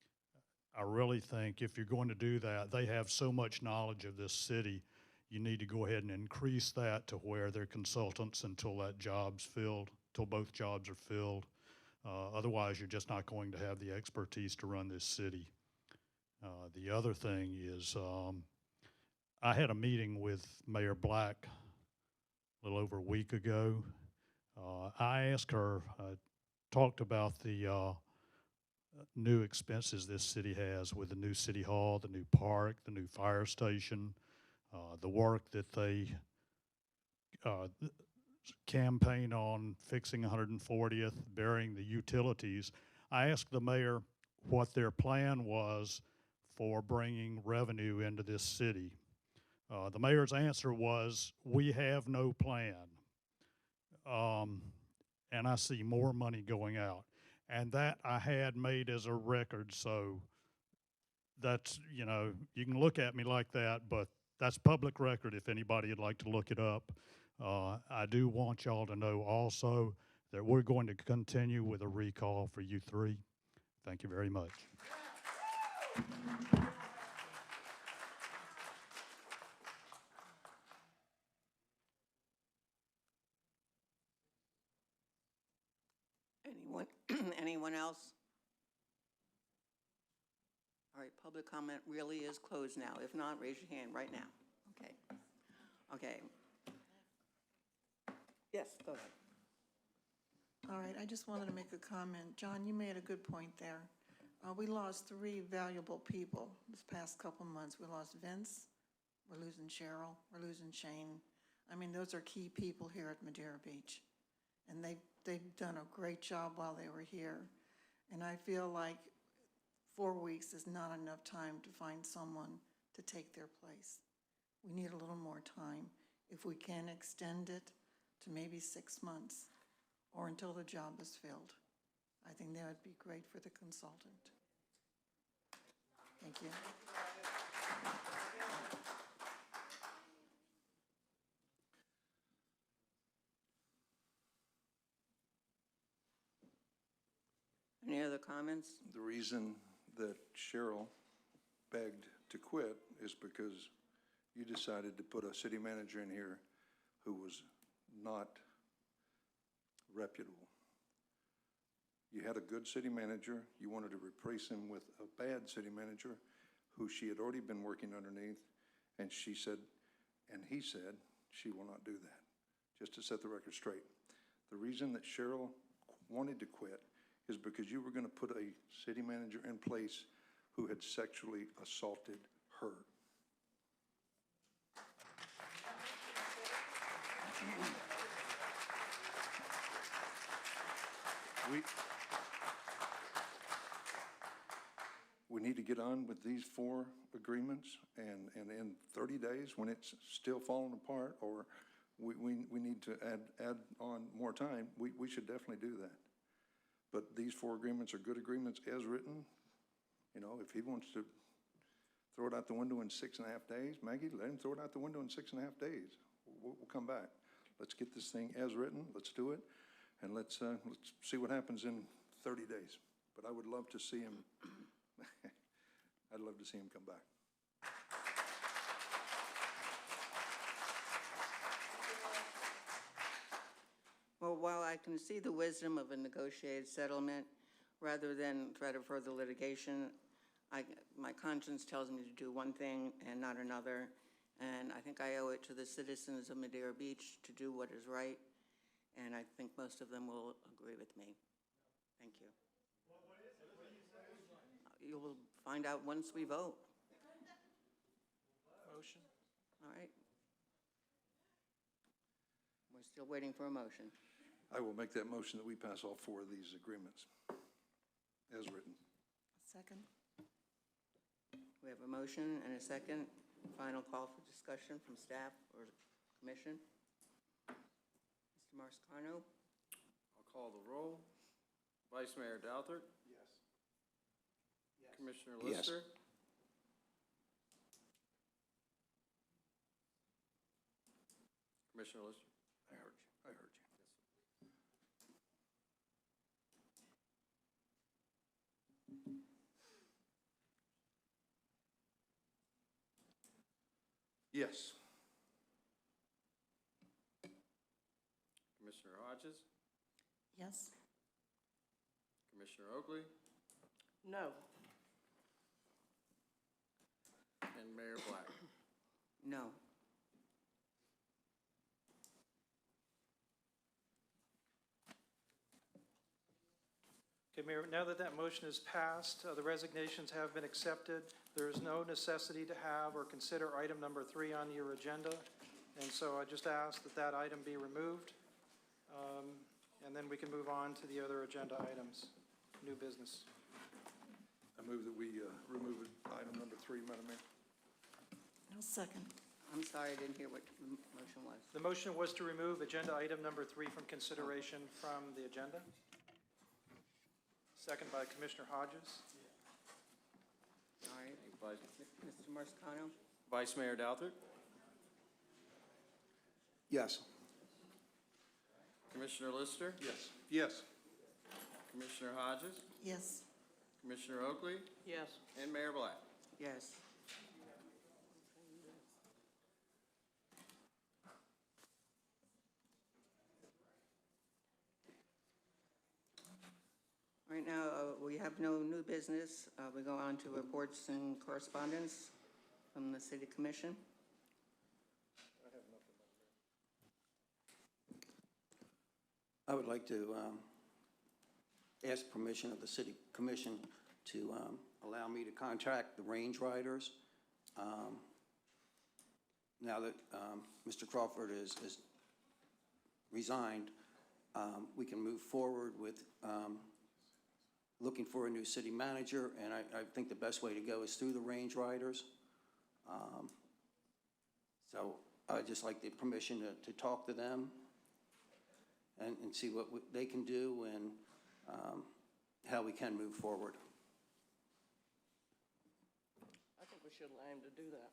I really think if you're going to do that, they have so much knowledge of this city, you need to go ahead and increase that to where they're consultants until that job's filled, till both jobs are filled. Otherwise, you're just not going to have the expertise to run this city. The other thing is, I had a meeting with Mayor Black a little over a week ago. I asked her, talked about the new expenses this city has with the new city hall, the new park, the new fire station, the work that they campaign on fixing 140th, burying the utilities. I asked the mayor what their plan was for bringing revenue into this city. The mayor's answer was, we have no plan. And I see more money going out. And that I had made as a record, so that's, you know, you can look at me like that, but that's public record if anybody would like to look it up. I do want y'all to know also that we're going to continue with a recall for you three. Thank you very much. Anyone else? All right, public comment really is closed now. If not, raise your hand right now. Okay. Okay. Yes, go ahead. All right, I just wanted to make a comment. John, you made a good point there. We lost 3 valuable people this past couple months. We lost Vince, we're losing Cheryl, we're losing Shane. I mean, those are key people here at Madeira Beach. And they've done a great job while they were here. And I feel like 4 weeks is not enough time to find someone to take their place. We need a little more time. If we can extend it to maybe 6 months or until the job is filled, I think that would be great for the consultant. Thank you. Any other comments? The reason that Cheryl begged to quit is because you decided to put a city manager in here who was not reputable. You had a good city manager. You wanted to replace him with a bad city manager who she had already been working underneath, and she said, and he said, she will not do that. Just to set the record straight. The reason that Cheryl wanted to quit is because you were going to put a city manager in place who had sexually assaulted her. We need to get on with these 4 agreements, and in 30 days, when it's still falling apart, or we need to add on more time, we should definitely do that. But these 4 agreements are good agreements as written. You know, if he wants to throw it out the window in 6.5 days, Maggie, let him throw it out the window in 6.5 days. We'll come back. Let's get this thing as written. Let's do it, and let's see what happens in 30 days. But I would love to see him. I'd love to see him come back. Well, while I can see the wisdom of a negotiated settlement rather than threat of further litigation, my conscience tells me to do one thing and not another, and I think I owe it to the citizens of Madeira Beach to do what is right, and I think most of them will agree with me. Thank you. You will find out once we vote. Motion? All right. We're still waiting for a motion. I will make that motion that we pass all 4 of these agreements as written. Second? We have a motion and a second. Final call for discussion from staff or commission. Mr. Marscano? I'll call the roll. Vice Mayor Douthert? Yes. Commissioner Yes. Lister? Commissioner Lister? I heard you. I heard you. Yes. Commissioner Hodges? Yes? Commissioner Oakley? No. And Mayor Black? No. Okay, Mayor, now that that motion is passed, the resignations have been accepted. There is no necessity to have or consider item number 3 on your agenda, and so I just ask that that item be removed, and then we can move on to the other agenda items, new business. I move that we remove item number 3, Madam Mayor. No second. I'm sorry, I didn't hear what the motion was. The motion was to remove agenda item number 3 from consideration from the agenda. Second by Commissioner Hodges. All right. Mr. Marscano? Vice Mayor Douthert? Yes. Commissioner Lister? Yes. Yes. Commissioner Hodges? Yes? Commissioner Oakley? Yes. And Mayor Black? Yes. Right now, we have no new business. We go on to reports and correspondence from the City Commission. I would like to ask permission of the City Commission to allow me to contact the range riders. Now that Mr. Crawford is resigned, we can move forward with looking for a new city manager, and I think the best way to go is through the range riders. So I'd just like the permission to talk to them and see what they can do and how we can move forward. I think we should allow him to do that.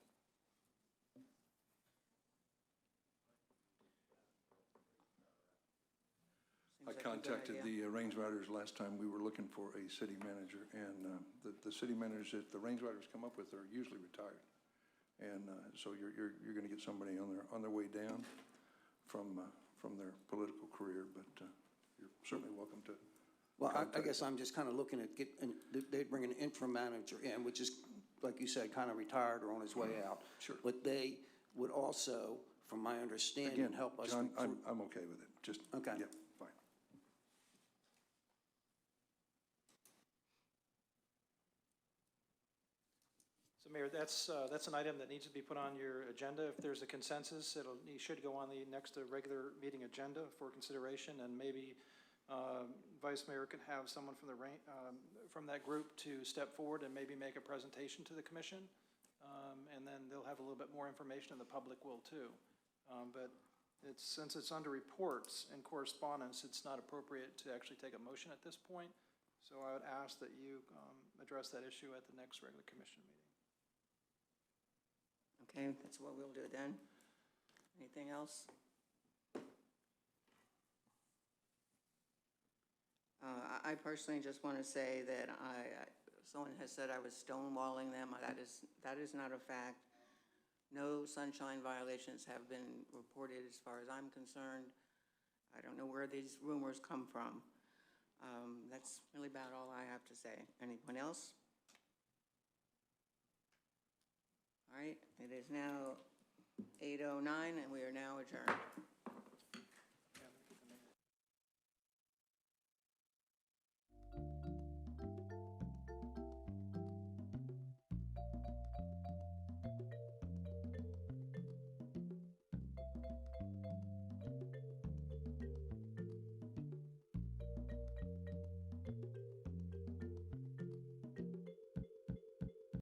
I Seems like a good contacted idea. the range riders last time we were looking for a city manager, and the city managers that the range riders come up with are usually retired. And so you're going to get somebody on their way down from their political career, but you're certainly welcome to. Well, I guess I'm just kind of looking at they'd bring an interim manager in, which is, like you said, kind of retired or on his way out. Sure. But they would also, from my understanding, Again, help us. John, recruit. I'm okay with it. Just, Okay. yeah, fine. So Mayor, that's an item that needs to be put on your agenda. If there's a consensus, it should go on the next regular meeting agenda for consideration, and maybe Vice Mayor can have someone from from that group to step forward and maybe make a presentation to the commission, and then they'll have a little bit more information, and the public will too. But since it's under reports and correspondence, it's not appropriate to actually take a motion at this point. So I would ask that you address that issue at the next regular commission meeting. Okay, that's what we'll do then. Anything else? I personally just want to say that someone has said I was stonewalling them. That is not a fact. No sunshine violations have been reported as far as I'm concerned. I don't know where these rumors come from. That's really about all I have to say. Anyone else? All right, it is now 8:09 and we are now adjourned.